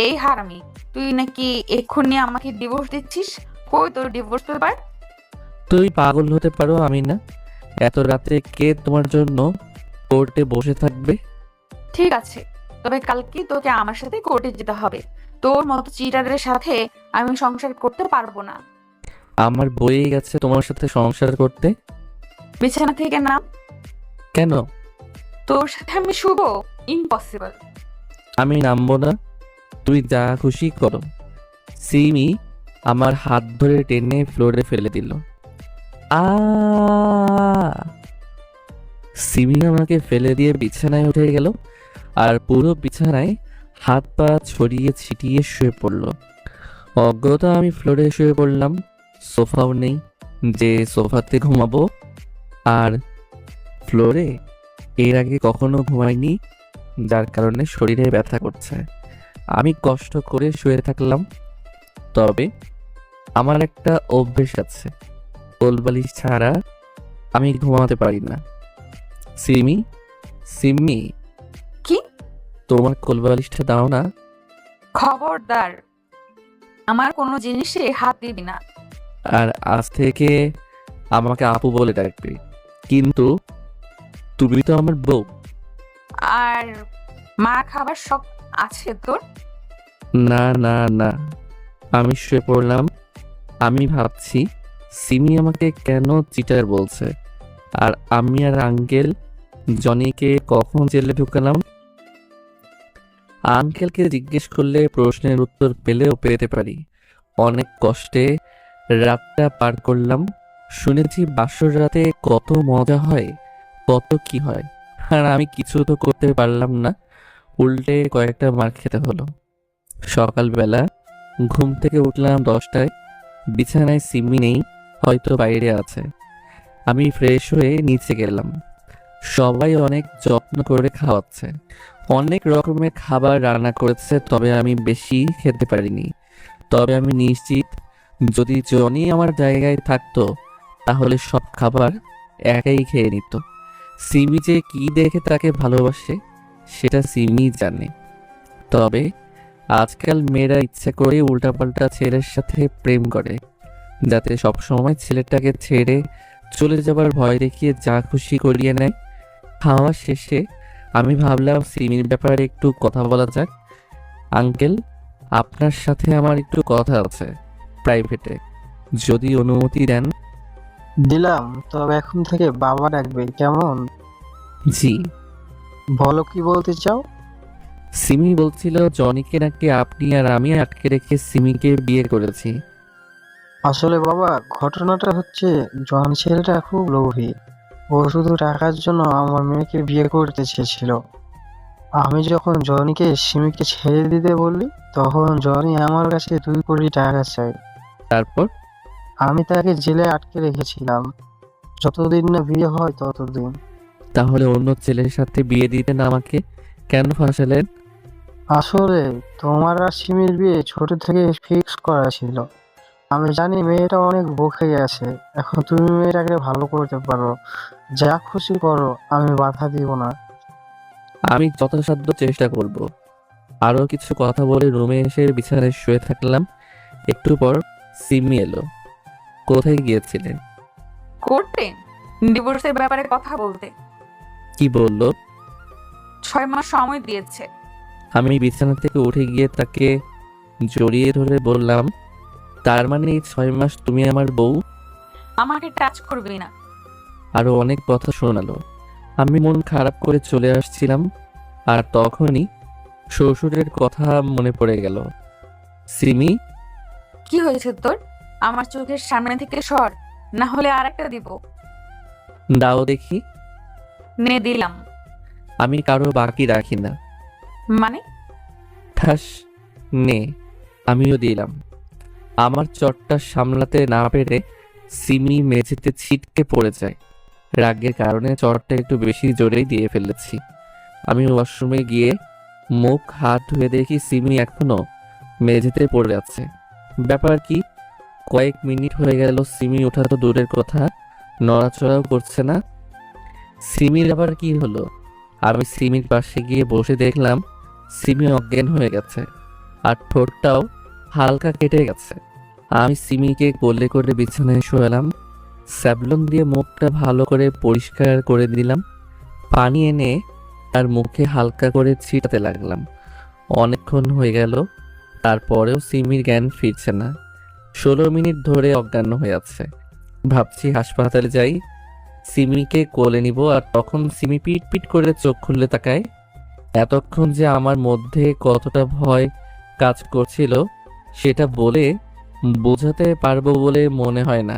এই হারামি, তুই নাকি এক্ষুনি আমাকে ডিভোর্স দিচ্ছিস? কই তোর ডিভোর্স পেপার? তুই পাগল হতে পারো, আমি না। এত রাতে কে তোমার জন্য কোর্টে বসে থাকবে? ঠিক আছে, তবে কালকে তোকে আমার সাথে কোর্টে যেতে হবে। তোর মতো চিটারের সাথে আমি সংসার করতে পারবো না। আমার বয়ে গেছে তোমার সাথে সংসার করতে। বিছানা থেকে নাম। কেন? তোর সাথে আমি শুভ? ইম্পসিবল। আমি নামবো না, তুই যা খুশি করো। সিমি আমার হাত ধরে টেনে ফ্লোরে ফেলে দিল। আ সিমি আমাকে ফেলে দিয়ে বিছানায় উঠে গেল, আর পুরো বিছানায় হাত পা ছড়িয়ে ছিটিয়ে শুয়ে পড়ল। অজ্ঞতা আমি ফ্লোরে শুয়ে পড়লাম। সোফাও নেই যে সোফাতে ঘুমাবো। আর ফ্লোরে এর আগে কখনো ঘুমাইনি, যার কারণে শরীরে ব্যথা করছে। আমি কষ্ট করে শুয়ে থাকলাম। তবে আমার একটা অভ্যেস আছে, কোলবালিশ ছাড়া আমি ঘুমাতে পারি না। সিমি, সিমি, কি? তোমার কোলবালিশটা দাও না। খবরদার, আমার কোনো জিনিসে হাত দিবি না। আর আজ থেকে আমাকে আপু বলে ডাকবে, কিন্তু তুমি তো আমার বউ। আর মা খাবার শখ আছে তোর? না না না, আমি শুয়ে পড়লাম। আমি ভাবছি সিমি আমাকে কেন চিটার বলছে, আর আমি আর আঙ্কেল জনিকে কখন জেলে ঢুকালাম। আঙ্কেলকে জিজ্ঞেস করলে প্রশ্নের উত্তর পেলেও পেতে পারি। অনেক কষ্টে রাতটা পার করলাম। শুনেছি বাসর রাতে কত মজা হয়, কত কি হয়, আর আমি কিছু তো করতে পারলাম না, উল্টে কয়েকটা মার খেতে হলো। সকালবেলা ঘুম থেকে উঠলাম 10টায়। বিছানায় সিমি নেই, হয়তো বাইরে আছে। আমি ফ্রেশ হয়ে নিচে গেলাম। সবাই অনেক যত্ন করে খাওয়াচ্ছে, অনেক রকমের খাবার রান্না করেছে, তবে আমি বেশি খেতে পারিনি। তবে আমি নিশ্চিত যদি জনি আমার জায়গায় থাকতো তাহলে সব খাবার একাই খেয়ে নিত। সিমি যে কি দেখে তাকে ভালোবাসে সেটা সিমি জানে। তবে আজকাল মেয়েরা ইচ্ছে করে উল্টাপাল্টা ছেলের সাথে প্রেম করে, যাতে সবসময় ছেলেটাকে ছেড়ে চলে যাবার ভয় দেখিয়ে যা খুশি করিয়ে নেয়। খাওয়া শেষে আমি ভাবলাম সিমির ব্যাপারে একটু কথা বলা যাক। আঙ্কেল, আপনার সাথে আমার একটু কথা আছে প্রাইভেটে, যদি অনুমতি দেন। দিলাম, তবে এখন থেকে বাবা ডাকবে, কেমন? জি। বলো, কি বলতে চাও? সিমি বলছিল জনিকে নাকি আপনি আর আমি আটকে রেখে সিমিকে বিয়ে করেছি। আসলে বাবা, ঘটনাটা হচ্ছে জন ছেলেটা খুব লোভী। ও শুধু টাকার জন্য আমার মেয়েকে বিয়ে করতে চেয়েছিল। আমি যখন জনিকে সিমিকে ছেড়ে দিতে বলি, তখন জনি আমার কাছে 2 কোটি টাকা চাই। তারপর? আমি তাকে জেলে আটকে রেখেছিলাম, যতদিন না বিয়ে হয় ততদিন। তাহলে অন্য ছেলের সাথে বিয়ে দিতেন আমাকে, কেন ফাঁসালেন? আসলে তোমার আর সিমির বিয়ে ছোট থেকে ফিক্স করা ছিল। আমি জানি মেয়েটা অনেক বকে গেছে, এখন তুমি মেয়েটাকে ভালো করতে পারো, যা খুশি করো, আমি বাধা দিব না। আমি যথাসাধ্য চেষ্টা করব। আরও কিছু কথা বলে রুমে এসে বিছানায় শুয়ে থাকলাম। একটু পর সিমি এলো। কোথায় গিয়েছিলেন? করতে ডিভোর্সের ব্যাপারে কথা বলতে। কি বললো? 6 মাস সময় দিয়েছে। আমি বিছানা থেকে উঠে গিয়ে তাকে জড়িয়ে ধরে বললাম, তার মানে এই 6 মাস তুমি আমার বউ? আমাকে টাচ করবি না। আরো অনেক কথা শোনালো। আমি মন খারাপ করে চলে আসছিলাম, আর তখনই শ্বশুরের কথা মনে পড়ে গেল। সিমি, কি হয়েছে তোর? আমার চোখের সামনে থেকে সর, না হলে আরেকটা দিব। দাও দেখি। নে দিলাম। আমি কারো বাকি রাখি না। মানে? ঠাস, নে। আমিও দিলাম। আমার চটটা সামলাতে না পেরে সিমি মেঝেতে ছিটকে পড়ে যায়। রাগের কারণে চটটা একটু বেশি জোরেই দিয়ে ফেলেছি। আমি ওয়াশরুমে গিয়ে মুখ হাত ধুয়ে দেখি সিমি এখনো মেঝেতে পড়ে আছে। ব্যাপার কি? কয়েক মিনিট হয়ে গেল, সিমি ওঠা তো দূরের কথা, নড়াচড়াও করছে না। সিমির আবার কি হলো? আমি সিমির পাশে গিয়ে বসে দেখলাম সিমি অজ্ঞান হয়ে গেছে, আর ঠোঁটটাও হালকা কেটে গেছে। আমি সিমিকে কোলে করে বিছানায় শোয়ালাম। স্যাভলন দিয়ে মুখটা ভালো করে পরিষ্কার করে দিলাম। পানি এনে তার মুখে হালকা করে ছিটাতে লাগলাম। অনেকক্ষণ হয়ে গেল, তারপরেও সিমির জ্ঞান ফিরছে না। 16 মিনিট ধরে অজ্ঞান হয়ে আছে। ভাবছি হাসপাতালে যাই, সিমিকে কোলে নিব, আর তখন সিমি পিট পিট করে চোখ খুললে তাকায়। এতক্ষণ যে আমার মধ্যে কতটা ভয় কাজ করছিল সেটা বলে বোঝাতে পারবো বলে মনে হয় না।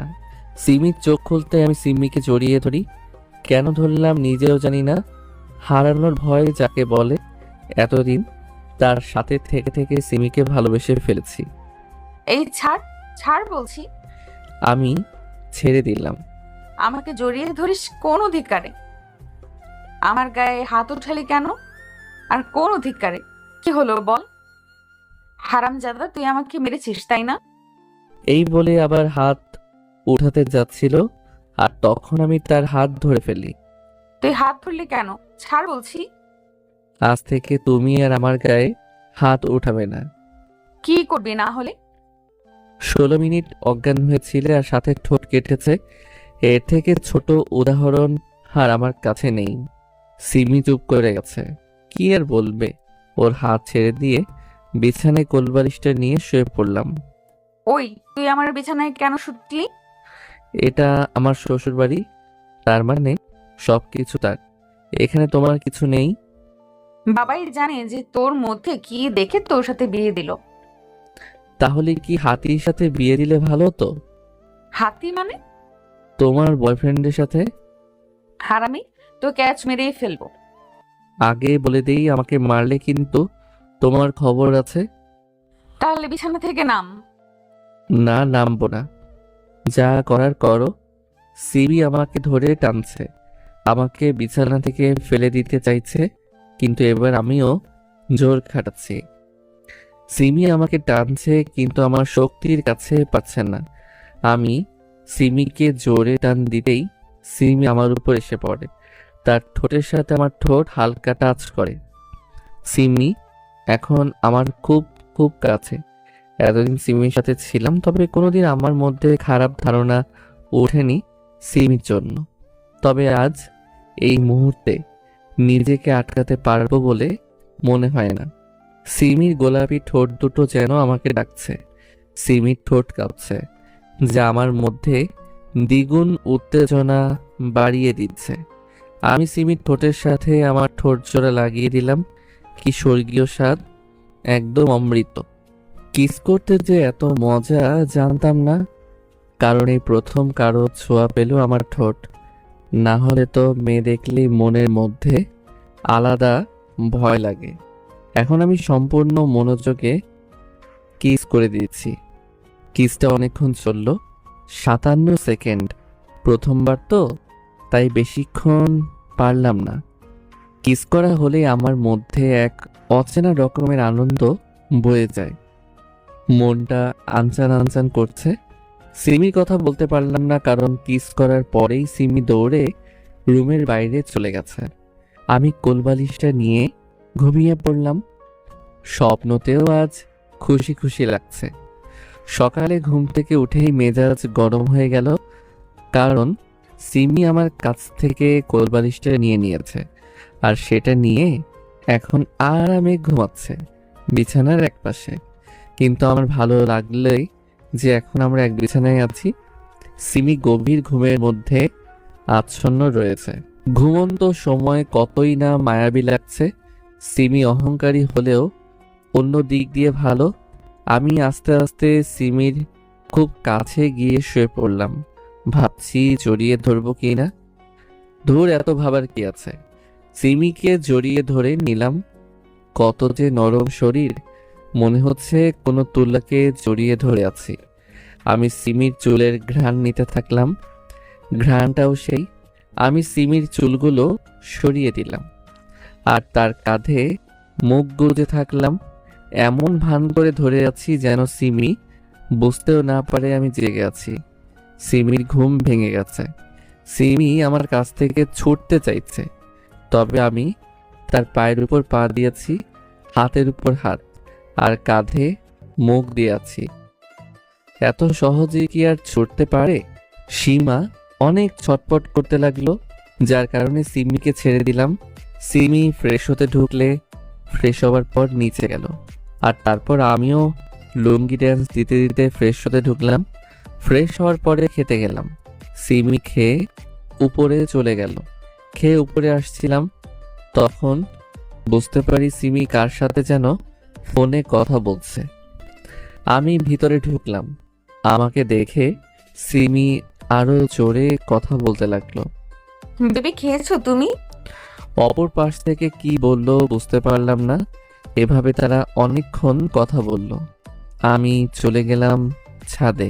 সিমির চোখ খুলতে আমি সিমিকে জড়িয়ে ধরি। কেন ধরলাম নিজেও জানি না। হারানোর ভয় যাকে বলে, এতদিন তার সাথে থেকে থেকে সিমিকে ভালোবেসে ফেলেছি। এই ছাড়, ছাড় বলছি। আমি ছেড়ে দিলাম। আমাকে জড়িয়ে ধরিস কোন অধিকারে? আমার গায়ে হাত উঠালি কেন? আর কোন অধিকারে? কি হলো বল? হারামজাদা, তুই আমাকে মেরেছিস তাই না? এই বলে আবার হাত উঠাতে যাচ্ছিল, আর তখন আমি তার হাত ধরে ফেলি। তুই হাত ধরলি কেন? ছাড় বলছি। আজ থেকে তুমি আর আমার গায়ে হাত উঠাবে না। কি করবি না হলে? 16 মিনিট অজ্ঞান হয়েছিলে আর সাথে ঠোঁট কেটেছে, এর থেকে ছোট উদাহরণ আর আমার কাছে নেই। সিমি চুপ করে গেছে, কি আর বলবে। ওর হাত ছেড়ে দিয়ে বিছানায় কোলবালিশটা নিয়ে শুয়ে পড়লাম। ওই, তুই আমার বিছানায় কেন শুটলি? এটা আমার শ্বশুর বাড়ি, তার মানে সবকিছু তার। এখানে তোমার কিছু নেই। বাবাই জানে যে তোর মধ্যে কি দেখে তোর সাথে বিয়ে দিল। তাহলে কি হাতির সাথে বিয়ে দিলে ভালো হতো? হাতি মানে? তোমার বয়ফ্রেন্ডের সাথে। হারামি, তো ক্যাচ মেরেই ফেলবো। আগে বলে দেই, আমাকে মারলে কিন্তু তোমার খবর আছে। তাহলে বিছানা থেকে নাম। না, নামবো না। যা করার করো। সিবি আমাকে ধরে টানছে, আমাকে বিছানা থেকে ফেলে দিতে চাইছে, কিন্তু এবার আমিও জোর খাটাচ্ছি। সিমি আমাকে টানছে কিন্তু আমার শক্তির কাছে পাচ্ছে না। আমি সিমিকে জোরে টান দিতেই সিমি আমার উপর এসে পড়ে, তার ঠোঁটের সাথে আমার ঠোঁট হালকা টাচ করে। সিমি এখন আমার খুব খুব কাছে। এতদিন সিমির সাথে ছিলাম, তবে কোনোদিন আমার মধ্যে খারাপ ধারণা ওঠেনি সিমির জন্য। তবে আজ এই মুহূর্তে নিজেকে আটকাতে পারবো বলে মনে হয় না। সিমির গোলাপি ঠোঁট দুটো যেন আমাকে ডাকছে। সিমির ঠোঁট কাঁপছে, যা আমার মধ্যে দ্বিগুণ উত্তেজনা বাড়িয়ে দিচ্ছে। আমি সিমির ঠোঁটের সাথে আমার ঠোঁট জোড়া লাগিয়ে দিলাম। কি স্বর্গীয় স্বাদ, একদম অমৃত। কিস করতে যে এত মজা জানতাম না, কারণ এই প্রথম কারো ছোঁয়া পেল আমার ঠোঁট। না হলে তো মেয়ে দেখলেই মনের মধ্যে আলাদা ভয় লাগে। এখন আমি সম্পূর্ণ মনোযোগে কিস করে দিয়েছি। কিসটা অনেকক্ষণ চলল, 57 সেকেন্ড। প্রথমবার তো, তাই বেশিক্ষণ পারলাম না। কিস করা হলে আমার মধ্যে এক অচেনা রকমের আনন্দ বয়ে যায়, মনটা আনচান আনচান করছে। সিমির কথা বলতে পারলাম না, কারণ কিস করার পরেই সিমি দৌড়ে রুমের বাইরে চলে গেছে। আমি কোলবালিশটা নিয়ে ঘুমিয়ে পড়লাম। স্বপ্নতেও আজ খুশি খুশি লাগছে। সকালে ঘুম থেকে উঠেই মেজাজ গরম হয়ে গেল, কারণ সিমি আমার কাছ থেকে কোলবালিশটা নিয়ে নিয়েছে, আর সেটা নিয়ে এখন আরামে ঘুমাচ্ছে বিছানার একপাশে। কিন্তু আমার ভালো লাগলেই যে এখন আমরা এক বিছানায় আছি। সিমি গভীর ঘুমের মধ্যে আচ্ছন্ন রয়েছে। ঘুমন্ত সময় কতই না মায়াবী লাগছে। সিমি অহংকারী হলেও অন্য দিক দিয়ে ভালো। আমি আস্তে আস্তে সিমির খুব কাছে গিয়ে শুয়ে পড়লাম। ভাবছি জড়িয়ে ধরবো কি না। ধুর, এত ভাবার কি আছে। সিমিকে জড়িয়ে ধরে নিলাম। কত যে নরম শরীর, মনে হচ্ছে কোনো তুলাকে জড়িয়ে ধরে আছি। আমি সিমির চুলের ঘ্রাণ নিতে থাকলাম। ঘ্রাণটাও সেই। আমি সিমির চুলগুলো সরিয়ে দিলাম আর তার কাঁধে মুখ গুজে থাকলাম। এমন ভান করে ধরে আছি যেন সিমি বুঝতেও না পারে আমি জেগে আছি। সিমির ঘুম ভেঙে গেছে। সিমি আমার কাছ থেকে ছুটতে চাইছে, তবে আমি তার পায়ের উপর পা দিয়েছি, হাতের উপর হাত, আর কাঁধে মুখ দিয়ে আছি। এত সহজে কি আর ছুটতে পারে? সীমা অনেক ছটপট করতে লাগলো, যার কারণে সিমিকে ছেড়ে দিলাম। সিমি ফ্রেশ হতে ঢুকলে ফ্রেশ হওয়ার পর নিচে গেল, আর তারপর আমিও লুঙ্গি ড্যান্স দিতে দিতে ফ্রেশ হতে ঢুকলাম। ফ্রেশ হওয়ার পরে খেতে গেলাম। সিমি খেয়ে উপরে চলে গেল। খেয়ে উপরে আসছিলাম, তখন বুঝতে পারি সিমি কার সাথে যেন ফোনে কথা বলছে। আমি ভিতরে ঢুকলাম। আমাকে দেখে সিমি আরো জোরে কথা বলতে লাগলো। বেবি, খেয়েছো তুমি? অপর পাশ থেকে কি বললো বুঝতে পারলাম না। এভাবে তারা অনেকক্ষণ কথা বলল। আমি চলে গেলাম ছাদে।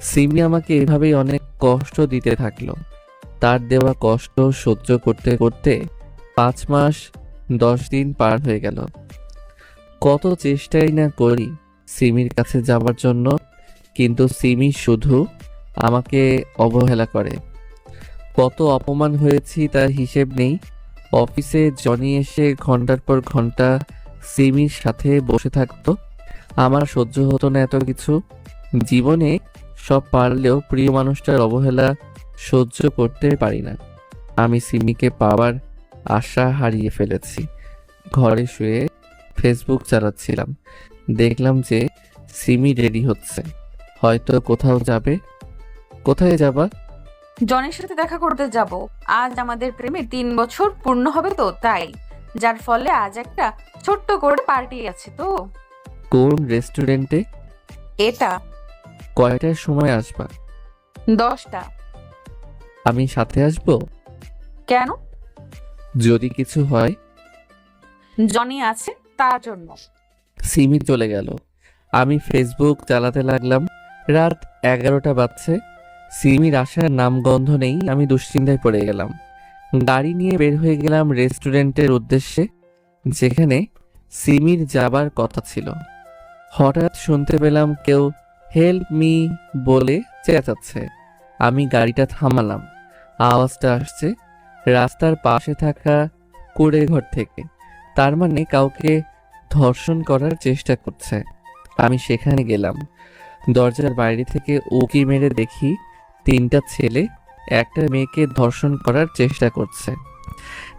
সিমি আমাকে এভাবেই অনেক কষ্ট দিতে থাকলো। তার দেওয়া কষ্ট সহ্য করতে করতে 5 মাস 10 দিন পার হয়ে গেল। কত চেষ্টাই না করি সিমির কাছে যাবার জন্য, কিন্তু সিমি শুধু আমাকে অবহেলা করে। কত অপমান হয়েছি তার হিসেব নেই। অফিসে জনি এসে ঘন্টার পর ঘন্টা সিমির সাথে বসে থাকতো। আমার সহ্য হতো না এত কিছু। জীবনে সব পারলেও প্রিয় মানুষটার অবহেলা সহ্য করতে পারি না। আমি সিমিকে পাওয়ার আশা হারিয়ে ফেলেছি। ঘরে শুয়ে ফেসবুক চালাচ্ছিলাম, দেখলাম যে সিমি রেডি হচ্ছে, হয়তো কোথাও যাবে। কোথায় যাবা? জনের সাথে দেখা করতে যাব। আজ আমাদের প্রেমে 3 বছর পূর্ণ হবে তো, তাই। যার ফলে আজ একটা ছোট্ট করে পার্টি আছে তো। কোন রেস্টুরেন্টে? এটা কয়টার সময় আসবা? 10টা। আমি সাথে আসবো? কেন? যদি কিছু হয়। জনি আছে তার জন্য। সিমি চলে গেল। আমি ফেসবুক চালাতে লাগলাম। রাত 11টা বাজছে। সিমির আসার নামগন্ধ নেই। আমি দুশ্চিন্তায় পড়ে গেলাম। গাড়ি নিয়ে বের হয়ে গেলাম রেস্টুরেন্টের উদ্দেশ্যে, যেখানে সিমির যাবার কথা ছিল। হঠাৎ শুনতে পেলাম কেউ হেল্প মি বলে চেঁচাচ্ছে। আমি গাড়িটা থামালাম। আওয়াজটা আসছে রাস্তার পাশে থাকা কুড়ে ঘর থেকে। তার মানে কাউকে ধর্ষণ করার চেষ্টা করছে। আমি সেখানে গেলাম। দরজার বাইরে থেকে উকি মেরে দেখি 3টা ছেলে একটা মেয়েকে ধর্ষণ করার চেষ্টা করছে।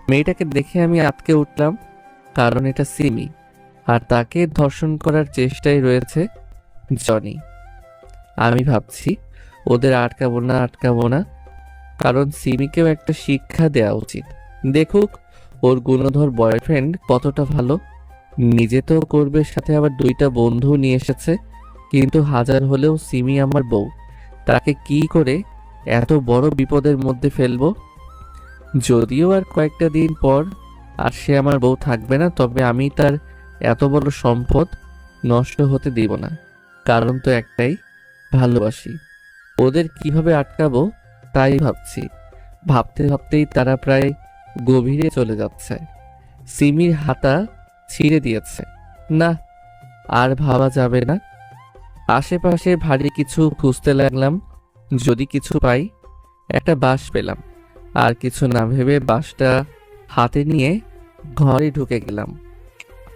মেয়েটাকে দেখে আমি আঁতকে উঠলাম, কারণ এটা সিমি, আর তাকে ধর্ষণ করার চেষ্টায় রয়েছে জনি। আমি ভাবছি ওদের আটকাবো না, কারণ সিমিকেও একটা শিক্ষা দেওয়া উচিত। দেখুক ওর গুণধর বয়ফ্রেন্ড কতটা ভালো। নিজে তো করবে, সাথে আবার 2টা বন্ধু নিয়ে এসেছে। কিন্তু হাজার হলেও সিমি আমার বউ। তাকে কি করে এত বড় বিপদের মধ্যে ফেলবো? যদিও আর কয়েকটা দিন পর আর সে আমার বউ থাকবে না, তবে আমি তার এত বড় সম্পদ নষ্ট হতে দিব না। কারণ তো একটাই, ভালোবাসি। ওদের কিভাবে আটকাবো তাই ভাবছি। ভাবতে ভাবতেই তারা প্রায় গভীরে চলে যাচ্ছে। সিমির হাতা ছিঁড়ে দিয়েছে। না, আর ভাবা যাবে না। আশেপাশে ভারী কিছু খুঁজতে লাগলাম, যদি কিছু পাই। একটা বাঁশ পেলাম। আর কিছু না ভেবে বাঁশটা হাতে নিয়ে ঘরে ঢুকে গেলাম।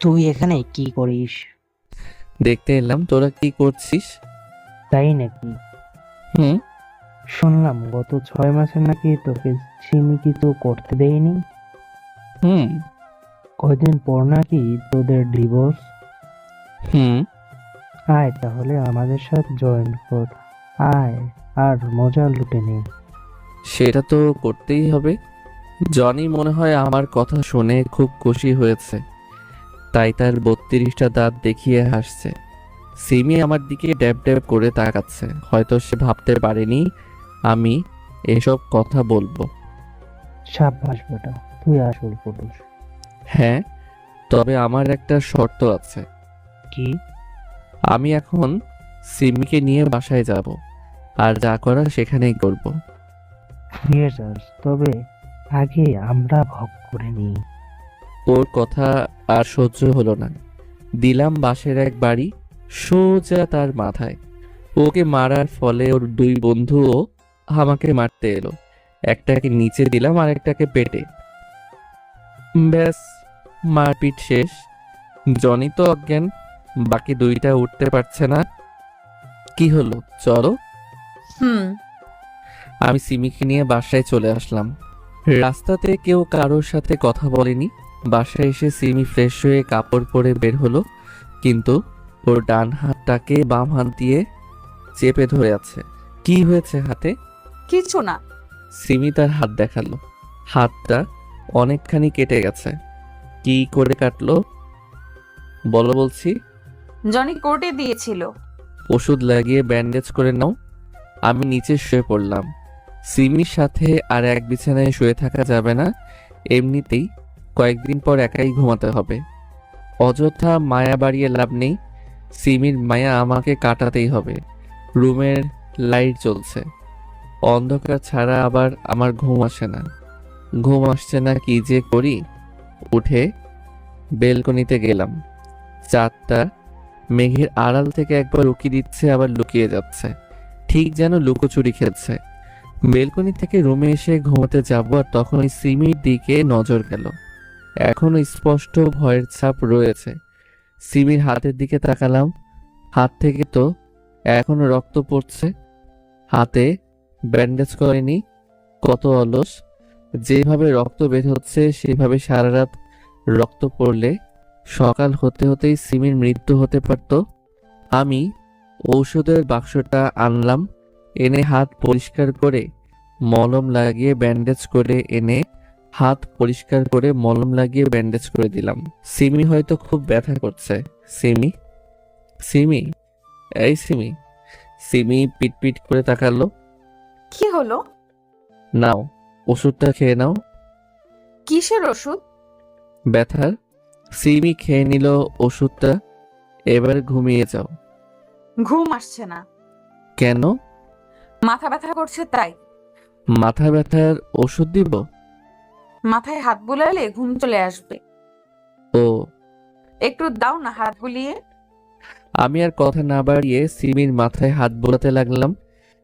তুই এখানে কি করিস? দেখতে এলাম তোরা কি করছিস। তাই নাকি? হুম। শুনলাম গত 6 মাসে নাকি তোকে সিমি কিছু করতে দেয়নি। হুম। কয়দিন পর নাকি তোদের ডিভোর্স। হুম। আয় তাহলে আমাদের সাথে জয়েন কর। আয় আর মজা লুটে নে। সেটা তো করতেই হবে। জনি মনে হয় আমার কথা শুনে খুব খুশি হয়েছে, তাই তার 32টা দাঁত দেখিয়ে হাসছে। সিমি আমার দিকে ড্যাব ড্যাব করে তাকাচ্ছে। হয়তো সে ভাবতে পারেনি আমি এসব কথা বলবো। সাব্বাস বেটা, তুই আসল পুরুষ। হ্যাঁ, তবে আমার একটা শর্ত আছে। কি? আমি এখন সিমিকে নিয়ে বাসায় যাব, আর যা করার সেখানেই করব। নিয়ে যাস, তবে আগে আমরা ভোগ করে নিই। ওর কথা আর সহ্য হলো না। দিলাম বাঁশের এক বাড়ি সোজা তার মাথায়। ওকে মারার ফলে ওর 2 বন্ধুও আমাকে মারতে এলো। একটাকে নিচে দিলাম আর একটাকে পেটে। ব্যাস, মারপিট শেষ। জনি তো অজ্ঞান, বাকি 2টা উঠতে পারছে না। কি হলো, চলো। হুম। আমি সিমিকে নিয়ে বাসায় চলে আসলাম। রাস্তাতে কেউ কারোর সাথে কথা বলেনি। বাসায় এসে সিমি ফ্রেশ হয়ে কাপড় পরে বের হলো, কিন্তু ওর ডান হাতটাকে বাম হাত দিয়ে চেপে ধরে আছে। কি হয়েছে হাতে? কিছু না। সিমি তার হাত দেখালো। হাতটা অনেকখানি কেটে গেছে। কি করে কাটলো বলো বলছি। জনি কোর্টে দিয়েছিল। ওষুধ লাগিয়ে ব্যান্ডেজ করে নাও। আমি নিচে শুয়ে পড়লাম। সিমির সাথে আর এক বিছানায় শুয়ে থাকা যাবে না। এমনিতেই কয়েকদিন পর একাই ঘুমাতে হবে। অযথা মায়া বাড়িয়ে লাভ নেই। সিমির মায়া আমাকে কাটাতেই হবে। রুমের লাইট জ্বলছে। অন্ধকার ছাড়া আবার আমার ঘুম আসে না। ঘুম আসছে না, কি যে করি। উঠে বেলকনিতে গেলাম। চাঁদটা মেঘের আড়াল থেকে একবার উকি দিচ্ছে, আবার লুকিয়ে যাচ্ছে, ঠিক যেন লুকোচুরি খেলছে। বেলকনি থেকে রুমে এসে ঘুমাতে যাব, আর তখন ওই সিমির দিকে নজর গেল। এখনো স্পষ্ট ভয়ের ছাপ রয়েছে। সিমির হাতের দিকে তাকালাম। হাত থেকে তো এখনো রক্ত পড়ছে। হাতে ব্যান্ডেজ করেনি। কত অলস! যেভাবে রক্ত বের হচ্ছে সেভাবে সারা রাত রক্ত পড়লে সকাল হতে হতেই সিমির মৃত্যু হতে পারত। আমি ঔষধের বাক্সটা আনলাম, এনে হাত পরিষ্কার করে মলম লাগিয়ে ব্যান্ডেজ করে দিলাম। সিমি হয়তো খুব ব্যথা করছে। সিমি, সিমি, এই সিমি। সিমি পিটপিট করে তাকালো। কি হলো? নাও, ওষুধটা খেয়ে নাও। কিসের ওষুধ? ব্যথার। সিমি খেয়ে নিল ওষুধটা। এবার ঘুমিয়ে যাও। ঘুম আসছে না। কেন? মাথা ব্যথা করছে তাই। মাথা ব্যথার ওষুধ দিব? মাথায় হাত বুলালে ঘুম চলে আসবে। ও। একটু দাও না হাত বুলিয়ে। আমি আর কথা না বাড়িয়ে সিমির মাথায় হাত বোলাতে লাগলাম।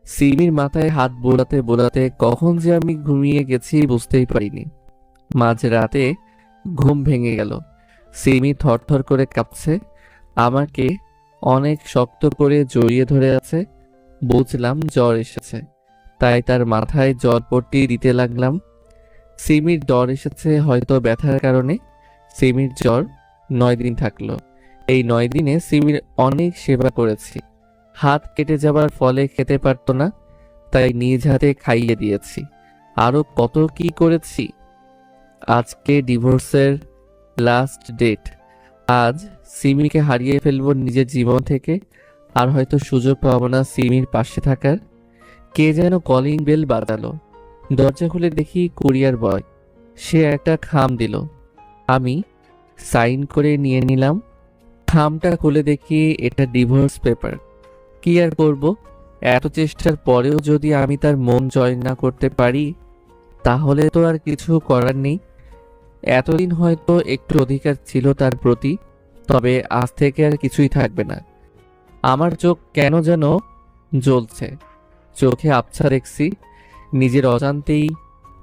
সিমির মাথায় হাত বোলাতে বোলাতে কখন যে আমি ঘুমিয়ে গেছি বুঝতেই পারিনি। মাঝরাতে ঘুম ভেঙে গেল। সিমি থরথর করে কাঁপছে, আমাকে অনেক শক্ত করে জড়িয়ে ধরে আছে। বুঝলাম জ্বর এসেছে, তাই তার মাথায় জ্বরপট্টি দিতে লাগলাম। সিমির জ্বর এসেছে হয়তো ব্যথার কারণে। সিমির জ্বর 9 দিন থাকলো। এই 9 দিনে সিমির অনেক সেবা করেছি। হাত কেটে যাবার ফলে খেতে পারতো না, তাই নিজ হাতে খাইয়ে দিয়েছি। আরো কত কি করেছি। আজকে ডিভোর্সের লাস্ট ডেট। আজ সিমিকে হারিয়ে ফেলবো নিজের জীবন থেকে, আর হয়তো সুযোগ পাবো না সিমির পাশে থাকার। কে যেন কলিং বেল বাজালো। দরজা খুলে দেখি কুরিয়ার বয়। সে একটা খাম দিল, আমি সাইন করে নিয়ে নিলাম। খামটা খুলে দেখি এটা ডিভোর্স পেপার। কি আর করব, এত চেষ্টার পরেও যদি আমি তার মন জয় না করতে পারি, তাহলে তো আর কিছু করার নেই। এতদিন হয়তো একটু অধিকার ছিল তার প্রতি, তবে আজ থেকে আর কিছুই থাকবে না। আমার চোখ কেন যেন জ্বলছে, চোখে আবছা দেখছি। নিজের অজান্তেই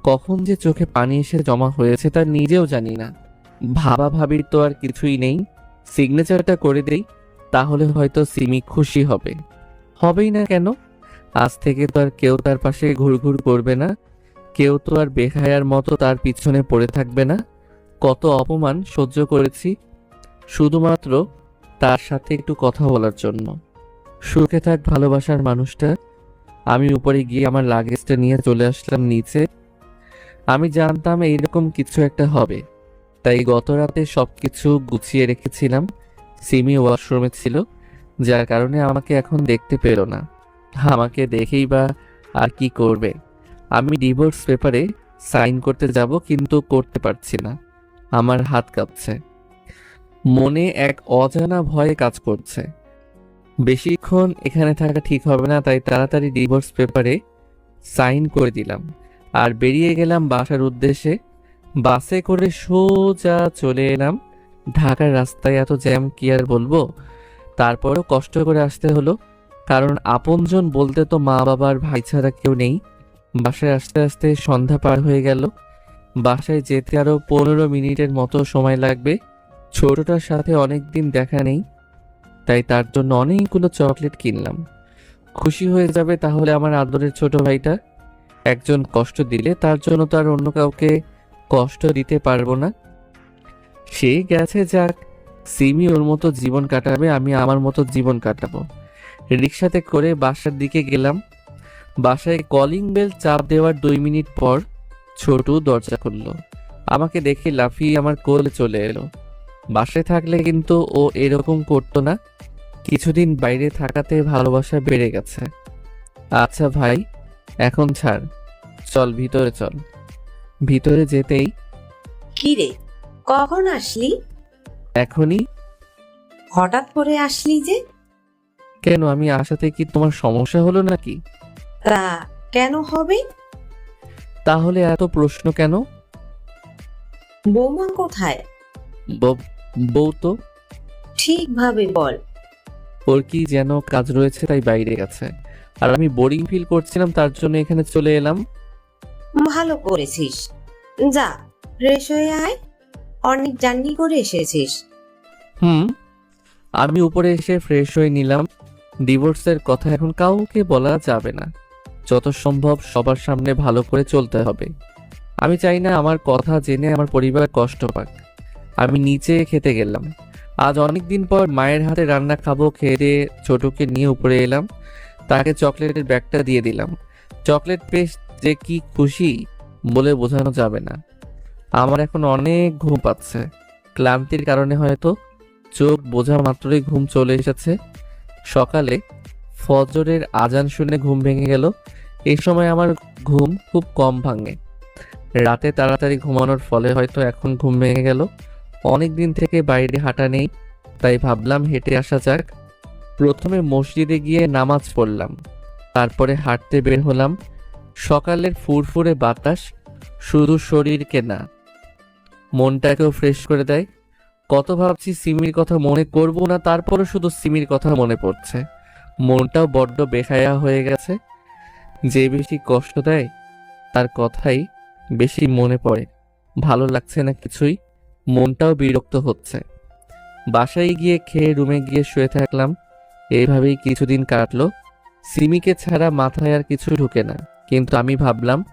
কখন যে চোখে পানি এসে জমা হয়েছে তা নিজেও জানি না। ভাবা ভাবির তো আর কিছুই নেই। সিগনেচারটা করে দেই, তাহলে হয়তো সিমি খুশি হবে। হবেই না কেন? আজ থেকে তো আর কেউ তার পাশে ঘুরঘুর করবে না, কেউ তো আর বেহায়ার মতো তার পিছনে পড়ে থাকবে না। কত অপমান সহ্য করেছি শুধুমাত্র তার সাথে একটু কথা বলার জন্য। সুখে থাক ভালোবাসার মানুষটা। আমি উপরে গিয়ে আমার লাগেজটা নিয়ে চলে আসলাম নিচে। আমি জানতাম এইরকম কিছু একটা হবে, তাই গত রাতে সবকিছু গুছিয়ে রেখেছিলাম। সিমি ওয়াশরুমে ছিল, যার কারণে আমাকে এখন দেখতে পেল না। আমাকে দেখেই বা আর কি করবে। আমি ডিভোর্স পেপারে সাইন করতে যাব, কিন্তু করতে পারছি না। আমার হাত কাঁপছে। মনে এক অজানা ভয় কাজ করছে। বেশিক্ষণ এখানে থাকা ঠিক হবে না, তাই তাড়াতাড়ি ডিভোর্স পেপারে সাইন করে দিলাম আর বেরিয়ে গেলাম বাসার উদ্দেশ্যে। বাসে করে সোজা চলে এলাম। ঢাকার রাস্তায় এত জ্যাম কি আর বলবো। তারপরেও কষ্ট করে আসতে হলো, কারণ আপনজন বলতে তো মা বাবার ভাই ছাড়া কেউ নেই। বাসায় আসতে আসতে সন্ধ্যা পার হয়ে গেল। বাসায় যেতে আরো 15 মিনিটের মতো সময় লাগবে। ছোটটার সাথে অনেকদিন দেখা নেই, তাই তার জন্য অনেকগুলো চকলেট কিনলাম। খুশি হয়ে যাবে তাহলে আমার আদরের ছোট ভাইটা। একজন কষ্ট দিলে তার জন্য তো আর অন্য কাউকে কষ্ট দিতে পারবো না। সে গেছে, যাক। সিমি ওর মতো জীবন কাটাবে, আমি আমার মতো জীবন কাটাবো। রিক্সাতে করে বাসার দিকে গেলাম। বাসায় কলিং বেল চাপ দেওয়ার 2 মিনিট পর ছোটু দরজা খুললো। আমাকে দেখে লাফিয়ে আমার কোলে চলে এলো। বাসায় থাকলে কিন্তু ও এরকম করতো না। কিছুদিন বাইরে থাকাতে ভালোবাসা বেড়ে গেছে। আচ্ছা ভাই, এখন ছাড়, চল ভিতরে চল। ভিতরে যেতেই, কি রে, কখন আসলি? এখনই। হঠাৎ করে আসলি যে? কেন, আমি আসাতে কি তোমার সমস্যা হলো নাকি? তা কেন হবে? তাহলে এত প্রশ্ন কেন? বৌমা কোথায়? ব- বউ তো ঠিকভাবে বল। ওর কি যেন কাজ রয়েছে তাই বাইরে গেছে, আর আমি বোরিং ফিল করছিলাম, তার জন্য এখানে চলে এলাম। ভালো করেছিস। যা, ফ্রেশ হয়ে আয়। অনেক জার্নি করে এসেছিস। হুম, আমি উপরে এসে ফ্রেশ হয়ে নিলাম। ডিভোর্সের কথা এখন কাউকে বলা যাবে না, যত সম্ভব সবার সামনে ভালো করে চলতে হবে। আমি চাই না আমার কথা জেনে আমার পরিবার কষ্ট পাক। আমি নিচে খেতে গেলাম। আজ অনেক দিন পর মায়ের হাতে রান্না খাবো। খেয়ে দিয়ে ছোটকে নিয়ে উপরে এলাম, তাকে চকলেটের ব্যাগটা দিয়ে দিলাম। চকলেট পেয়ে যে কি খুশি বলে বোঝানো যাবে না। আমার এখন অনেক ঘুম পাচ্ছে, ক্লান্তির কারণে হয়তো। চোখ বোঝা মাত্রই ঘুম চলে এসেছে। সকালে ফজরের আজান শুনে ঘুম ভেঙে গেল। এই সময় আমার ঘুম খুব কম ভাঙে। রাতে তাড়াতাড়ি ঘুমানোর ফলে হয়তো এখন ঘুম ভেঙে গেল। অনেক দিন থেকে বাইরে হাঁটা নেই, তাই ভাবলাম হেঁটে আসা যাক। প্রথমে মসজিদে গিয়ে নামাজ পড়লাম, তারপরে হাঁটতে বের হলাম। সকালের ফুরফুরে বাতাস শুধু শরীরকে না, মনটাকেও ফ্রেশ করে দেয়। কত ভাবছি সিমির কথা মনে করব না, তারপরও শুধু সিমির কথা মনে পড়ছে। মনটাও বড্ড বেহায়া হয়ে গেছে। যে বেশি কষ্ট দেয় তার কথাই বেশি মনে পড়ে। ভালো লাগছে না কিছুই, মনটাও বিরক্ত হচ্ছে। বাসায় গিয়ে খেয়ে রুমে গিয়ে শুয়ে থাকলাম। এইভাবেই কিছুদিন কাটলো। সিমিকে ছাড়া মাথায় আর কিছু ঢুকে না। কিন্তু আমি ভাবলাম,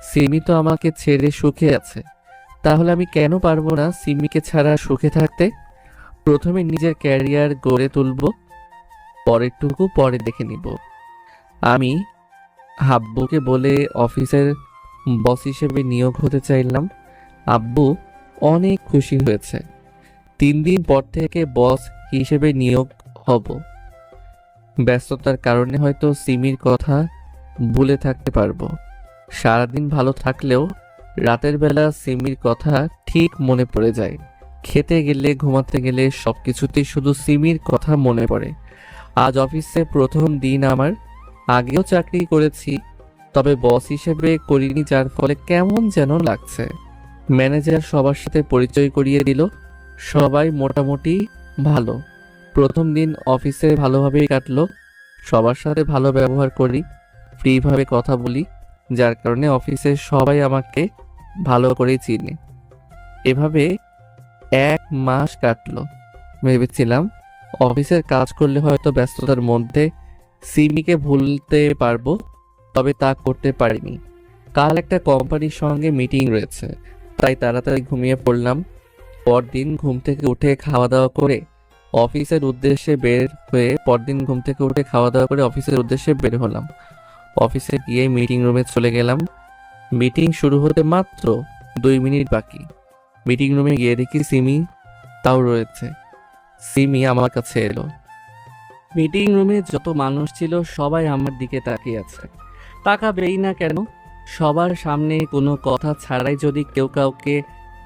সিমি তো আমাকে ছেড়ে সুখে আছে, তাহলে আমি কেন পারবো না সিমিকে ছাড়া সুখে থাকতে? প্রথমে নিজের ক্যারিয়ার গড়ে তুলব, পরেরটুকু পরে দেখে নিব। আমি আব্বুকে বলে অফিসের বস হিসেবে নিয়োগ হতে চাইলাম। আব্বু অনেক খুশি হয়েছে। 3 দিন পর থেকে বস হিসেবে নিয়োগ হব। ব্যস্ততার কারণে হয়তো সিমির কথা ভুলে থাকতে পারবো। সারাদিন ভালো থাকলেও রাতের বেলা সিমির কথা ঠিক মনে পড়ে যায়। খেতে গেলে, ঘুমাতে গেলে সবকিছুতেই শুধু সিমির কথা মনে পড়ে। আজ অফিসে প্রথম দিন আমার। আগেও চাকরি করেছি, তবে বস হিসেবে করিনি, যার ফলে কেমন যেন লাগছে। ম্যানেজার সবার সাথে পরিচয় করিয়ে দিল। সবাই মোটামুটি ভালো। প্রথম দিন অফিসে ভালোভাবেই কাটলো। সবার সাথে ভালো ব্যবহার করি, ফ্রিভাবে কথা বলি, যার কারণে অফিসে সবাই আমাকে ভালো করেই চিনে। এভাবে 1 মাস কাটলো। ভেবেছিলাম অফিসের কাজ করলে হয়তো ব্যস্ততার মধ্যে সিমিকে ভুলতে পারবো, তবে তা করতে পারিনি। কাল একটা কোম্পানির সঙ্গে মিটিং রয়েছে, তাই তাড়াতাড়ি ঘুমিয়ে পড়লাম। পরদিন ঘুম থেকে উঠে খাওয়া দাওয়া করে অফিসের উদ্দেশ্যে বের হলাম। অফিসে গিয়ে মিটিং রুমে চলে গেলাম। মিটিং শুরু হতে মাত্র 2 মিনিট বাকি। মিটিং রুমে গিয়ে দেখি সিমি তাও রয়েছে। সিমি আমার কাছে এলো। মিটিং রুমে যত মানুষ ছিল সবাই আমার দিকে তাকিয়ে আছে। তাকাবেই না কেন? সবার সামনে কোনো কথা ছাড়াই যদি কেউ কাউকে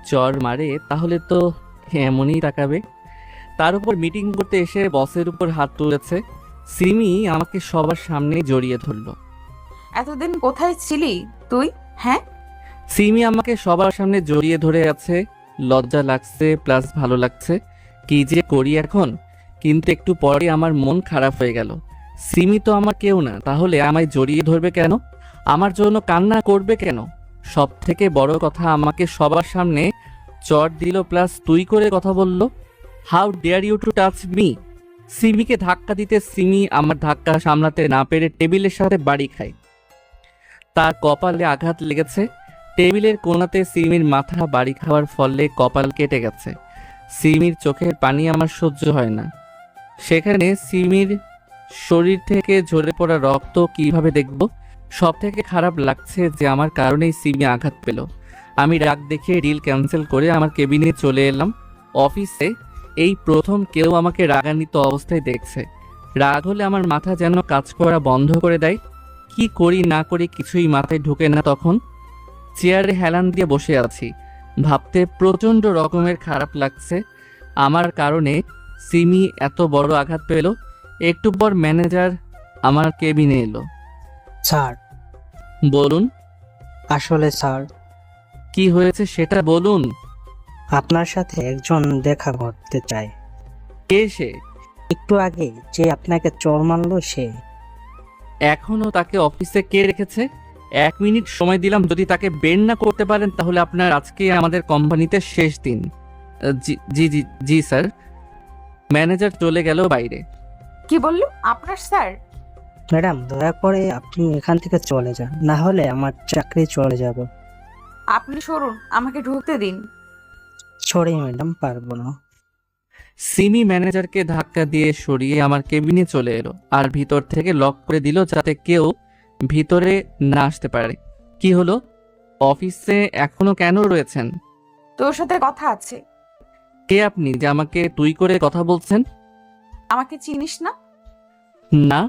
চর মারে তাহলে তো এমনই তাকাবে। তার উপর মিটিং করতে এসে বসের উপর হাত তুলেছে। সিমি আমাকে সবার সামনে জড়িয়ে ধরলো। এতদিন কোথায় ছিলি তুই? হ্যাঁ, সিমি আমাকে সবার সামনে জড়িয়ে ধরে আছে। লজ্জা লাগছে প্লাস ভালো লাগছে। কি যে করি এখন? কিন্তু একটু পরে আমার মন খারাপ হয়ে গেল। সিমি তো আমার কেউ না, তাহলে আমায় জড়িয়ে ধরবে কেন? আমার জন্য কান্না করবে কেন? সব থেকে বড় কথা, আমাকে সবার সামনে চট দিল প্লাস তুই করে কথা বলল। How dare you to touch me? সিমিকে ধাক্কা দিতে সিমি আমার ধাক্কা সামলাতে না পেরে টেবিলের সাথে বাড়ি খায়। তার কপালে আঘাত লেগেছে। টেবিলের কোণাতে সিমির মাথা বাড়ি খাওয়ার ফলে কপাল কেটে গেছে। সিমির চোখের পানি আমার সহ্য হয় না। সেখানে সিমির শরীর থেকে ঝরে পড়া রক্ত কিভাবে দেখব? সব থেকে খারাপ লাগছে যে আমার কারণেই সিমি আঘাত পেল। আমি রাগ দেখিয়ে ডিল ক্যান্সেল করে আমার কেবিনে চলে এলাম। অফিসে এই প্রথম কেউ আমাকে রাগান্বিত অবস্থায় দেখছে। রাগ হলে আমার মাথা যেন কাজ করা বন্ধ করে দেয়। কি করি না করি কিছুই মাথায় ঢুকে না। তখন চেয়ারে হেলান দিয়ে বসে আছি। ভাবতে প্রচণ্ড রকমের খারাপ লাগছে। আমার কারণে সিমি এত বড় আঘাত পেল। একটু পর ম্যানেজার আমার কেবিনে এলো। স্যার, বলুন, আসলে স্যার, কি হয়েছে সেটা বলুন। আপনার সাথে একজন দেখা করতে চায়। কে সে? একটু আগে যে আপনাকে চড় মারলো সে। এখনো তাকে অফিসে কে রেখেছে? 1 মিনিট সময় দিলাম, যদি তাকে বের না করতে পারেন তাহলে আপনার আজকে আমাদের কোম্পানিতে শেষ দিন। জি জি জি জি স্যার। ম্যানেজার চলে গেল বাইরে। কি বললো আপনার স্যার? ম্যাডাম, দয়া করে আপনি এখান থেকে চলে যান, না হলে আমার চাকরি চলে যাবে। আপনি সরুন, আমাকে ঢুকতে দিন। সরি ম্যাডাম, পারবো না। সিমি ম্যানেজারকে ধাক্কা দিয়ে সরিয়ে আমার কেবিনে চলে এলো আর ভিতর থেকে লক করে দিল যাতে কেউ ভিতরে না আসতে পারে। কি হলো? অফিসে এখনো কেন রয়েছেন? তোর সাথে কথা আছে। কে আপনি যে আমাকে তুই করে কথা বলছেন? আমাকে চিনিস না? না।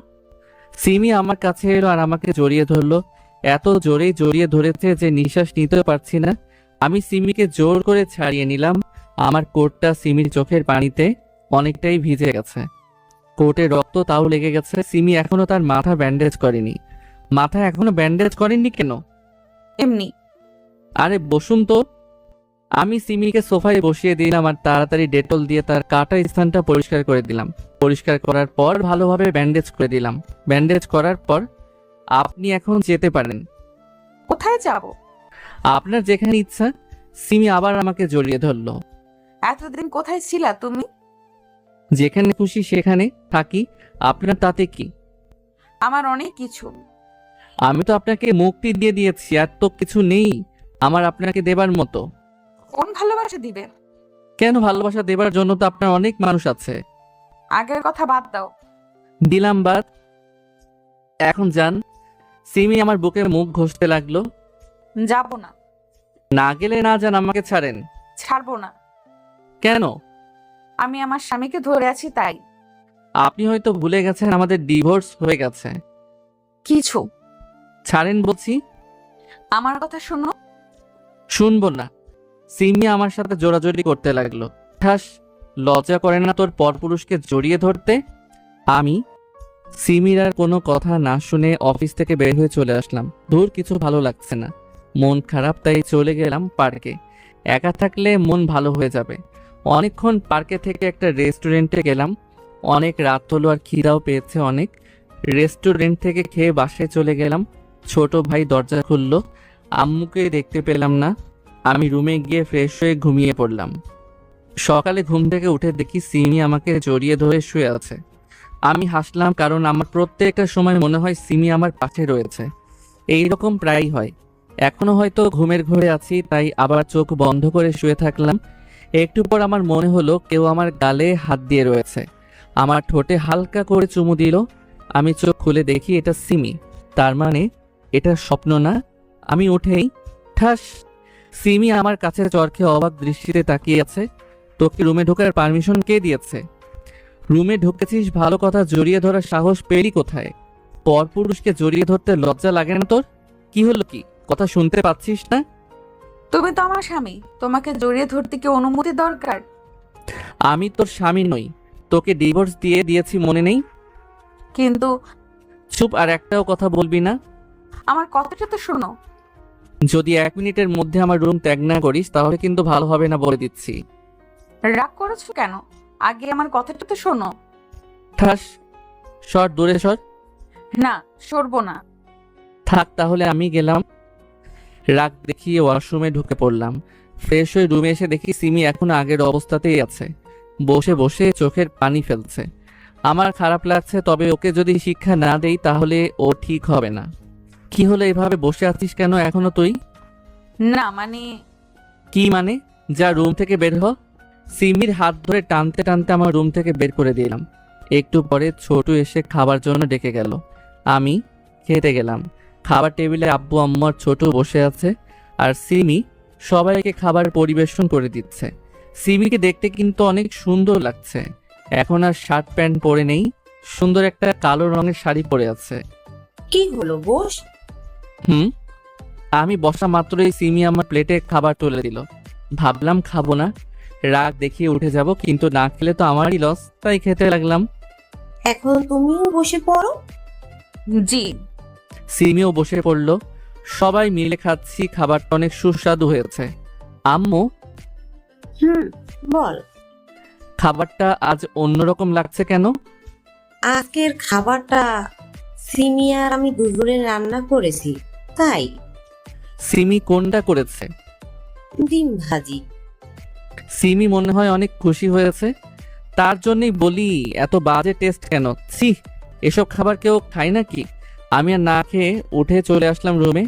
সিমি আমার কাছে এলো আর আমাকে জড়িয়ে ধরলো। এত জোরে জড়িয়ে ধরেছে যে নিঃশ্বাস নিতেও পারছি না। আমি সিমিকে জোর করে ছাড়িয়ে নিলাম। আমার কোটটা সিমির চোখের পানিতে অনেকটাই ভিজে গেছে। কোটে রক্ত তাও লেগে গেছে। সিমি এখনো তার মাথা ব্যান্ডেজ করেনি। মাথা এখনো ব্যান্ডেজ করেননি কেন? এমনি। আরে বসুন তো। আমি সিমিকে সোফায় বসিয়ে দিলাম আর তাড়াতাড়ি ডেটল দিয়ে তার কাটা স্থানটা পরিষ্কার করে দিলাম। পরিষ্কার করার পর ভালোভাবে ব্যান্ডেজ করে দিলাম। ব্যান্ডেজ করার পর আপনি এখন যেতে পারেন। কোথায় যাব? আপনার যেখানে ইচ্ছা। সিমি আবার আমাকে জড়িয়ে ধরলো। এতদিন কোথায় ছিলা তুমি? যেখানে খুশি সেখানে থাকি, আপনার তাতে কি? আমার অনেক কিছু। আমি তো আপনাকে মুক্তি দিয়ে দিয়েছি, আর তো কিছু নেই আমার আপনাকে দেবার মতো। কোন ভালোবাসা দিবে? কেন, ভালোবাসা দেবার জন্য তো আপনার অনেক মানুষ আছে। আগের কথা বাদ দাও। দিলাম বাদ, এখন যান। সিমি আমার বুকে মুখ ঘষতে লাগলো। যাব না। না গেলে না যান, আমাকে ছাড়েন। ছাড়বো না। কেন? আমি আমার স্বামীকে ধরে আছি তাই। আপনি হয়তো ভুলে গেছেন আমাদের ডিভোর্স হয়ে গেছে। কিছু। ছাড়েন বলছি। আমার কথা শোনো। শুনবো না। সিমি আমার সাথে জোরাজোরি করতে লাগলো। ঠাস, লজ্জা করে না তোর পরপুরুষকে জড়িয়ে ধরতে? আমি সিমির আর কোনো কথা না শুনে অফিস থেকে বের হয়ে চলে আসলাম। দূর কিছু ভালো লাগছে না, মন খারাপ, তাই চলে গেলাম পার্কে। একা থাকলে মন ভালো হয়ে যাবে। অনেকক্ষণ পার্কে থেকে একটা রেস্টুরেন্টে গেলাম। অনেক রাত হলো আর খিদাও পেয়েছে অনেক। রেস্টুরেন্ট থেকে খেয়ে বাসায় চলে গেলাম। ছোট ভাই দরজা খুললো। আম্মুকে দেখতে পেলাম না। আমি রুমে গিয়ে ফ্রেশ হয়ে ঘুমিয়ে পড়লাম। সকালে ঘুম থেকে উঠে দেখি সিমি আমাকে জড়িয়ে ধরে শুয়ে আছে। আমি হাসলাম, কারণ আমার প্রত্যেকটা সময় মনে হয় সিমি আমার পাশে রয়েছে। এই রকম প্রায়ই হয়। এখনো হয়তো ঘুমের ঘোরে আছি, তাই আবার চোখ বন্ধ করে শুয়ে থাকলাম। একটু পর আমার মনে হলো কেউ আমার গালে হাত দিয়ে রয়েছে। আমার ঠোঁটে হালকা করে চুমু দিল। আমি চোখ খুলে দেখি এটা সিমি। তার মানে এটা স্বপ্ন না। আমি উঠেই ঠাস, সিমি আমার কাছে চরখে অবাক দৃষ্টিতে তাকিয়ে আছে। তোকে রুমে ঢোকার পারমিশন কে দিয়েছে? রুমে ঢুকেছিস ভালো কথা, জড়িয়ে ধরার সাহস পেলি কোথায়? পরপুরুষকে জড়িয়ে ধরতে লজ্জা লাগে না তোর? কি হলো, কি কথা শুনতে পাচ্ছিস না? তুমি তো আমার স্বামী, তোমাকে জড়িয়ে ধরতে কি অনুমতি দরকার? আমি তোর স্বামী নই, তোকে ডিভোর্স দিয়ে দিয়েছি মনে নেই? কিন্তু চুপ, আর একটাও কথা বলবি না। আমার কথাটা তো শোনো। যদি 1 মিনিটের মধ্যে আমার রুম ত্যাগ না করিস তাহলে কিন্তু ভালো হবে না, বলে দিচ্ছি। রাগ করেছো কেন? আগে আমার কথাটা তো শোনো। ঠাস, সর, দূরে সর। না, সরবো না। থাক তাহলে, আমি গেলাম। রাগ দেখিয়ে ওয়াশরুমে ঢুকে পড়লাম। ফ্রেশ হয়ে রুমে এসে দেখি সিমি এখনো আগের অবস্থাতেই আছে, বসে বসে চোখের পানি ফেলছে। আমার খারাপ লাগছে, তবে ওকে যদি শিক্ষা না দেই তাহলে ও ঠিক হবে না। কি হলো, এভাবে বসে আছিস কেন এখনো তুই? না মানে, কি মানে? যা রুম থেকে বের হ। সিমির হাত ধরে টানতে টানতে আমার রুম থেকে বের করে দিলাম। একটু পরে ছোটু এসে খাবার জন্য ডেকে গেল। আমি খেতে গেলাম। খাবার টেবিলে আব্বু আম্মু আর ছোটু বসে আছে, আর সিমি সবাইকে খাবার পরিবেশন করে দিচ্ছে। সিমিকে দেখতে কিন্তু অনেক সুন্দর লাগছে। এখন আর শার্ট প্যান্ট পরে নেই, সুন্দর একটা কালো রঙের শাড়ি পরে আছে। কি হলো, বস। আমি বসা মাত্রই সিমি আমার প্লেটে খাবার তুলে দিল। ভাবলাম খাবো না, রাগ দেখিয়ে উঠে যাব, কিন্তু না খেলে তো আমারই লস, তাই খেতে লাগলাম। এখন তুমিও বসে পড়ো। জি। সিমিও বসে পড়ল। সবাই মিলে খাচ্ছি, খাবারটা অনেক সুস্বাদু হয়েছে। আম্মু, বল। খাবারটা আজ অন্যরকম লাগছে কেন? আজকের খাবারটা সিমি আর আমি দুজনে রান্না করেছি, তাই। সিমি কোনটা করেছে? ডিম ভাজি। সিমি মনে হয় অনেক খুশি হয়েছে। তার জন্যই বলি এত বাজে টেস্ট কেন। ছি, এসব খাবার কেউ খায় নাকি? আমি আর না খেয়ে উঠে চলে আসলাম রুমে।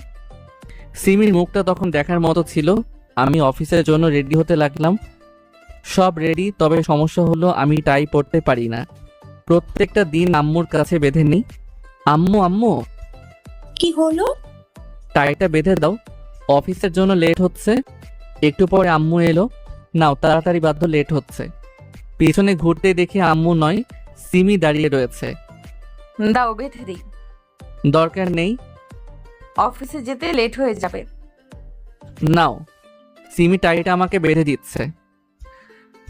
সিমির মুখটা তখন দেখার মতো ছিল। আমি অফিসের জন্য রেডি হতে লাগলাম। সব রেডি, তবে সমস্যা হলো আমি টাই পরতে পারি না। প্রত্যেকটা দিন আম্মুর কাছে বেঁধে নিই। আম্মু আম্মু, কি হলো? টাইটা বেঁধে দাও, অফিসের জন্য লেট হচ্ছে। একটু পরে আম্মু এলো। নাও তাড়াতাড়ি বাধ্য, লেট হচ্ছে। পিছনে ঘুরতে দেখি আম্মু নয়, সিমি দাঁড়িয়ে রয়েছে। দাও, বেঁধে দিই। দরকার নেই। অফিসে যেতে লেট হয়ে যাবে। নাও। সিমি টাইটা আমাকে বেঁধে দিচ্ছে।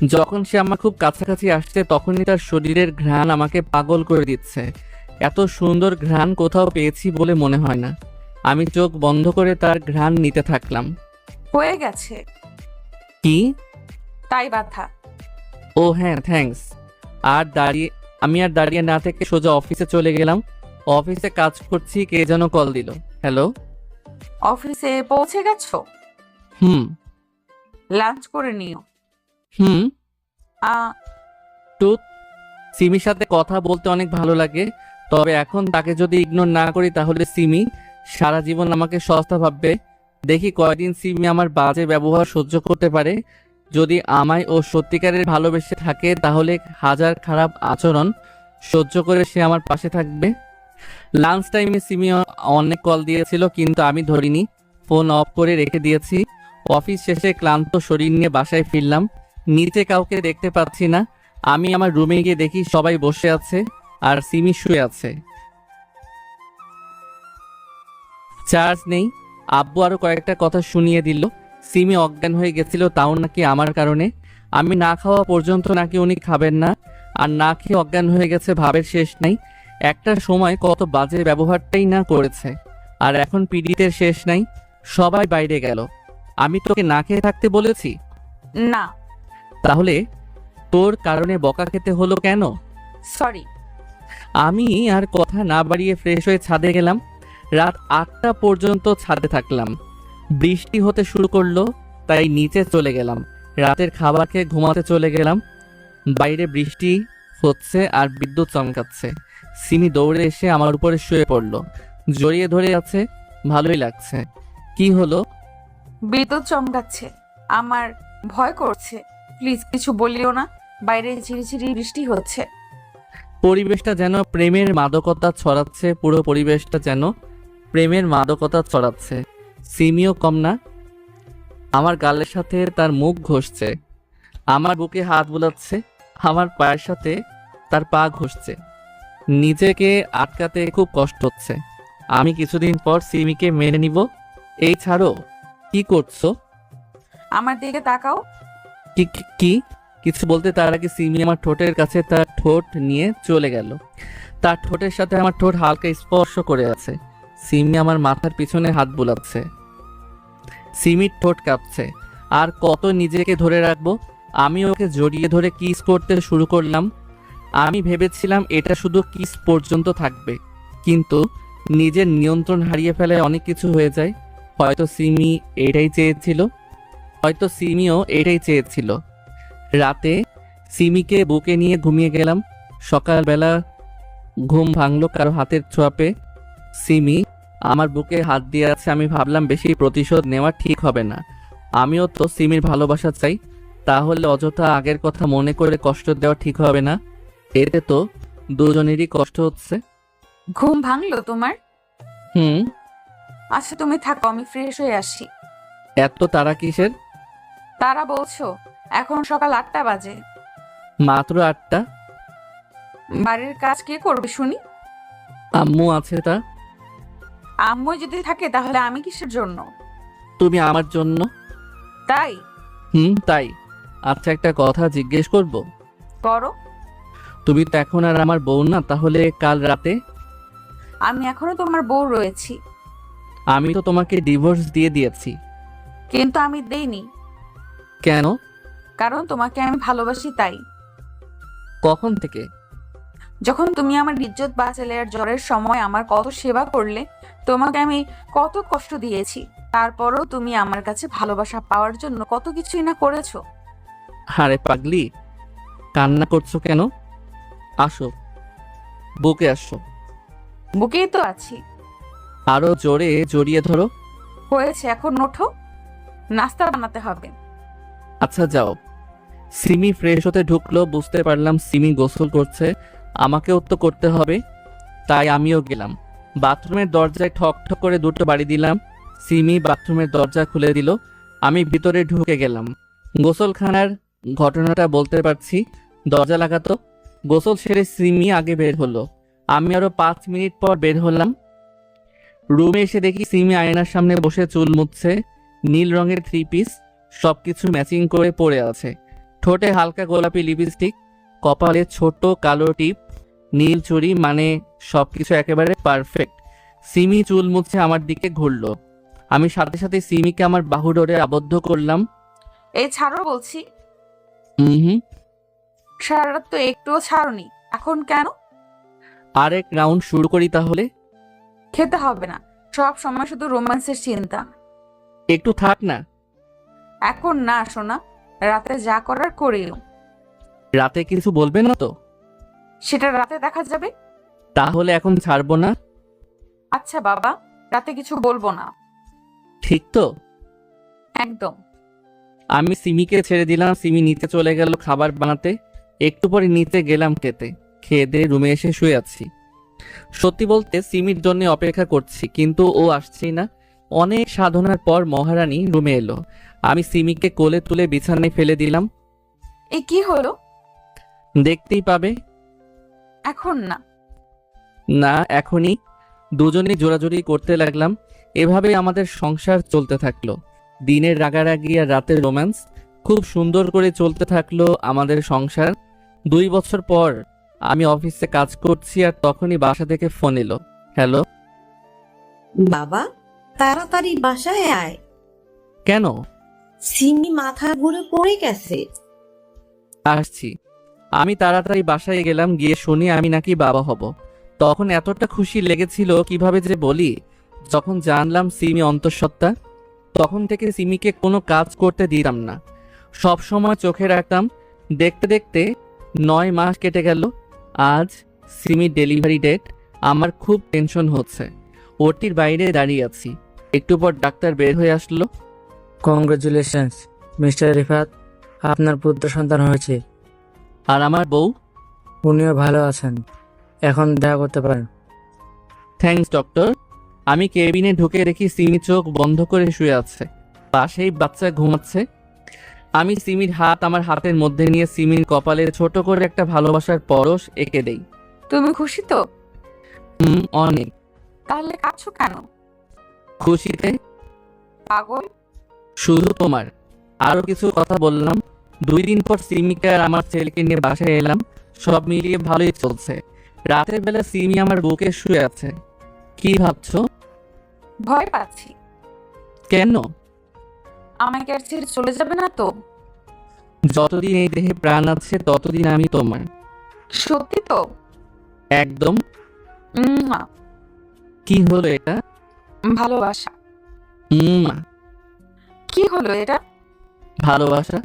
যখন সে আমার খুব কাছাকাছি আসছে তখনই তার শরীরের ঘ্রাণ আমাকে পাগল করে দিচ্ছে। এত সুন্দর ঘ্রাণ কোথাও পেয়েছি বলে মনে হয় না। আমি চোখ বন্ধ করে তার ঘ্রাণ নিতে থাকলাম। হয়ে গেছে। কি? তাই বাথা। ও হ্যাঁ, থ্যাঙ্কস। আমি আর দাঁড়িয়ে না থেকে সোজা অফিসে চলে গেলাম। অফিসে কাজ করছি, কে যেন কল দিল। হ্যালো। অফিসে পৌঁছে গেছো? হুম। লাঞ্চ করে নিও। হুম। আ টুথ। সিমির সাথে কথা বলতে অনেক ভালো লাগে, তবে এখন তাকে যদি ইগনোর না করি তাহলে সিমি সারা জীবন আমাকে সস্তা ভাববে। দেখি কয়দিন সিমি আমার বাজে ব্যবহার সহ্য করতে পারে। যদি আমায় ও সত্যিকারের ভালোবেসে থাকে তাহলে হাজার খারাপ আচরণ সহ্য করে সে আমার পাশে থাকবে। লাঞ্চ টাইমে সিমি অনেক কল দিয়েছিল, কিন্তু আমি ধরিনি, ফোন অফ করে রেখে দিয়েছি। অফিস শেষে ক্লান্ত শরীর নিয়ে বাসায় ফিরলাম। নিচে কাউকে দেখতে পাচ্ছি না। আমি আমার রুমে গিয়ে দেখি সবাই বসে আছে আর সিমি শুয়ে আছে। চার্জ নেই। আব্বু আরো কয়েকটা কথা শুনিয়ে দিল। সিমি অজ্ঞান হয়ে গেছিল, তাও নাকি আমার কারণে। আমি না খাওয়া পর্যন্ত নাকি উনি খাবেন না, আর না খেয়ে অজ্ঞান হয়ে গেছে, ভাবের শেষ নাই। একটা সময় কত বাজে ব্যবহারটাই না করেছে, আর এখন পিড়িতের শেষ নাই। সবাই বাইরে গেল। আমি তোকে না খেয়ে থাকতে বলেছি? না। তাহলে তোর কারণে বকা খেতে হলো কেন? সরি। আমি আর কথা না বাড়িয়ে ফ্রেশ হয়ে ছাদে গেলাম। রাত 8টা পর্যন্ত ছাদে থাকলাম। বৃষ্টি হতে শুরু করলো, তাই নিচে চলে গেলাম। রাতের খাবার খেয়ে ঘুমাতে চলে গেলাম। বাইরে বৃষ্টি হচ্ছে আর বিদ্যুৎ চমকাচ্ছে। সিমি দৌড়ে এসে আমার উপরে শুয়ে পড়লো, জড়িয়ে ধরে আছে। ভালোই লাগছে। কি হলো? বিদ্যুৎ চমকাচ্ছে, আমার ভয় করছে। প্লিজ কিছু বলিও না, বাইরে ঝিরিঝিরি বৃষ্টি হচ্ছে। পরিবেশটা যেন প্রেমের মাদকতা ছড়াচ্ছে, পুরো পরিবেশটা যেন প্রেমের মাদকতা ছড়াচ্ছে। সিমিও কম না। আমার গালের সাথে তার মুখ ঘষছে, আমার বুকে হাত বুলাচ্ছে, আমার পায়ের সাথে তার পা ঘষছে। নিজেকে আটকাতে খুব কষ্ট হচ্ছে। আমি কিছুদিন পর সিমিকে মেনে নিব। এই ছাড়ো। কি করছো? আমার দিকে তাকাও। কি কি- কি কিছু বলতে তার আগে সিমি আমার ঠোঁটের কাছে তার ঠোঁট নিয়ে চলে গেল। তার ঠোঁটের সাথে আমার ঠোঁট হালকা স্পর্শ করে আছে। সিমি আমার মাথার পিছনে হাত বুলাচ্ছে। সিমির ঠোঁট কাঁপছে। আর কত নিজেকে ধরে রাখবো? আমি ওকে জড়িয়ে ধরে কিস করতে শুরু করলাম। আমি ভেবেছিলাম এটা শুধু কিস পর্যন্ত থাকবে, কিন্তু নিজের নিয়ন্ত্রণ হারিয়ে ফেলে অনেক কিছু হয়ে যায়। হয়তো সিমিও এটাই চেয়েছিল। রাতে সিমিকে বুকে নিয়ে ঘুমিয়ে গেলাম। সকালবেলা ঘুম ভাঙলো কারো হাতের ছোঁয়া পেয়ে। সিমি আমার বুকে হাত দিয়ে আছে। আমি ভাবলাম বেশি প্রতিশোধ নেওয়া ঠিক হবে না। আমিও তো সিমির ভালোবাসা চাই, তাহলে অযথা আগের কথা মনে করে কষ্ট দেওয়া ঠিক হবে না। এতে তো দুজনেরই কষ্ট হচ্ছে। ঘুম ভাঙলো তোমার? হুম। আচ্ছা তুমি থাকো, আমি ফ্রেশ হয়ে আসি। এত তারা কিসের? তারা বলছো? এখন সকাল 8টা বাজে। মাত্র 8টা? বাড়ির কাজ কে করবে শুনি? আম্মু আছে তা। আম্মু যদি থাকে তাহলে আমি কিসের জন্য? তুমি আমার জন্য। তাই? তাই। আচ্ছা, একটা কথা জিজ্ঞেস করব? করো। তুমি তো এখন আর আমার বউ না, তাহলে কাল রাতে? আমি এখনো তোমার বউ রয়েছি। আমি তো তোমাকে ডিভোর্স দিয়ে দিয়েছি। কিন্তু আমি দেইনি, কেন? কারণ তোমাকে আমি ভালোবাসি তাই। কখন থেকে? যখন তুমি আমার ইজ্জত বাঁচালে আর জ্বরের সময় আমার কত সেবা করলে, তোমাকে আমি কত কষ্ট দিয়েছি, তারপরও তুমি আমার কাছে ভালোবাসা পাওয়ার জন্য কত কিছুই না করেছো। আরে পাগলি, কান্না করছো কেন? আসো, বুকে আসো। বুকেই তো আছি। আরো জোরে জড়িয়ে ধরো। হয়েছে, এখন ওঠো, নাস্তা বানাতে হবে। আচ্ছা যাও। সিমি ফ্রেশ হতে ঢুকলো, বুঝতে পারলাম সিমি গোসল করছে, আমাকেও তো করতে হবে, তাই আমিও গেলাম। বাথরুমের দরজায় ঠক ঠক করে দুটো বাড়ি দিলাম। সিমি বাথরুমের দরজা খুলে দিল, আমি ভিতরে ঢুকে গেলাম। গোসলখানার ঘটনাটা বলতে পারছি। দরজা লাগাতো। গোসল সেরে সিমি আগে বের হলো, আমি আরো 5 মিনিট পর বের হলাম। রুমে এসে দেখি সিমি আয়নার সামনে বসে চুল মুছছে। নীল রঙের 3 পিস, সবকিছু ম্যাচিং করে পরে আছে। ঠোঁটে হালকা গোলাপি লিপস্টিক, কপালে ছোট কালো টিপ, নীল চুড়ি, মানে সবকিছু একেবারে পারফেক্ট। সিমি চুল মুছছে, আমার দিকে ঘুরলো। আমি সাথে সাথে সিমিকে আমার বাহু ডোরে আবদ্ধ করলাম। এই ছাড়ো বলছি। হুম। সারা রাত তো একটুও ছাড়োনি, এখন কেন? আরেক রাউন্ড শুরু করি তাহলে? খেতে হবে না, সব সময় শুধু রোম্যান্সের চিন্তা। একটু থাক না। এখন না সোনা, রাতে যা করার করিও। রাতে কিছু বলবে না তো? সেটা রাতে দেখা যাবে। তাহলে এখন ছাড়বো না? আচ্ছা বাবা, রাতে কিছু বলবো না। ঠিক তো? একদম। আমি সিমিকে ছেড়ে দিলাম, সিমি নিচে চলে গেল খাবার বানাতে। একটু পরে নিচে গেলাম খেয়ে দিয়ে রুমে এসে শুয়ে আছি। সত্যি বলতে সিমির জন্য অপেক্ষা করছি, কিন্তু ও আসছেই না। অনেক সাধনার পর মহারানী রুমে এলো। আমি সিমিকে কোলে তুলে বিছানায় ফেলে দিলাম। এই কি হলো? দেখতেই পাবে। এখন না। না, এখনই। দুজনেই জোরাজুরি করতে লাগলাম। এভাবে আমাদের সংসার চলতে থাকলো। দিনের রাগারাগি আর রাতের রোম্যান্স, খুব সুন্দর করে চলতে থাকলো আমাদের সংসার। 2 বছর পর আমি অফিসে কাজ করছি, আর তখনই বাসা থেকে ফোন এলো। হ্যালো। বাবা, তাড়াতাড়ি বাসায় আয়। কেন? সিমি মাথা ঘুরে পড়ে গেছে। আসছি। আমি তাড়াতাড়ি বাসায় গেলাম, গিয়ে শুনি আমি নাকি বাবা হব। তখন এতটা খুশি লেগেছিল কিভাবে যে বলি। যখন জানলাম সিমি অন্তঃসত্ত্বা, তখন থেকে সিমিকে কোনো কাজ করতে দিতাম না, সব সময় চোখে রাখতাম। দেখতে দেখতে 9 মাস কেটে গেল। আজ সিমির ডেলিভারি ডেট। আমার খুব টেনশন হচ্ছে। ওটির বাইরে দাঁড়িয়ে আছি, একটু পর ডাক্তার বের হয়ে আসলো। কংগ্রেচুলেশনস মিস্টার রিফাত, আপনার পুত্র সন্তান হয়েছে। আর আমার বউ? উনিও ভালো আছেন, এখন দেখা করতে পারেন। Thanks doctor. আমি কেবিনে ঢুকে দেখি সিমি চোখ বন্ধ করে শুয়ে আছে, পাশেই বাচ্চা ঘুমাচ্ছে। আমি সিমির হাত আমার হাতের মধ্যে নিয়ে সিমির কপালে ছোট করে একটা ভালোবাসার পরশ এঁকে দেই। তুমি খুশি তো? অনেক। তাহলে কাঁদছো কেন? খুশিতে? পাগল। শুধু তোমার। আরো কিছু কথা বললাম। 2 দিন পর সিমিকে আর আমার ছেলেকে নিয়ে বাসায় এলাম। সব মিলিয়ে ভালোই চলছে। রাতের বেলা সিমি আমার বুকে শুয়ে আছে। কি ভাবছো? ভয় পাচ্ছি। কেন? আমাকে আর ছেড়ে চলে যাবে না তো? যতদিন এই দেহে প্রাণ আছে ততদিন আমি তোমার। সত্যি তো? একদম। উম্মা। কি হলো এটা? ভালোবাসা। উম্মা। কি হলো এটা? ভালোবাসা।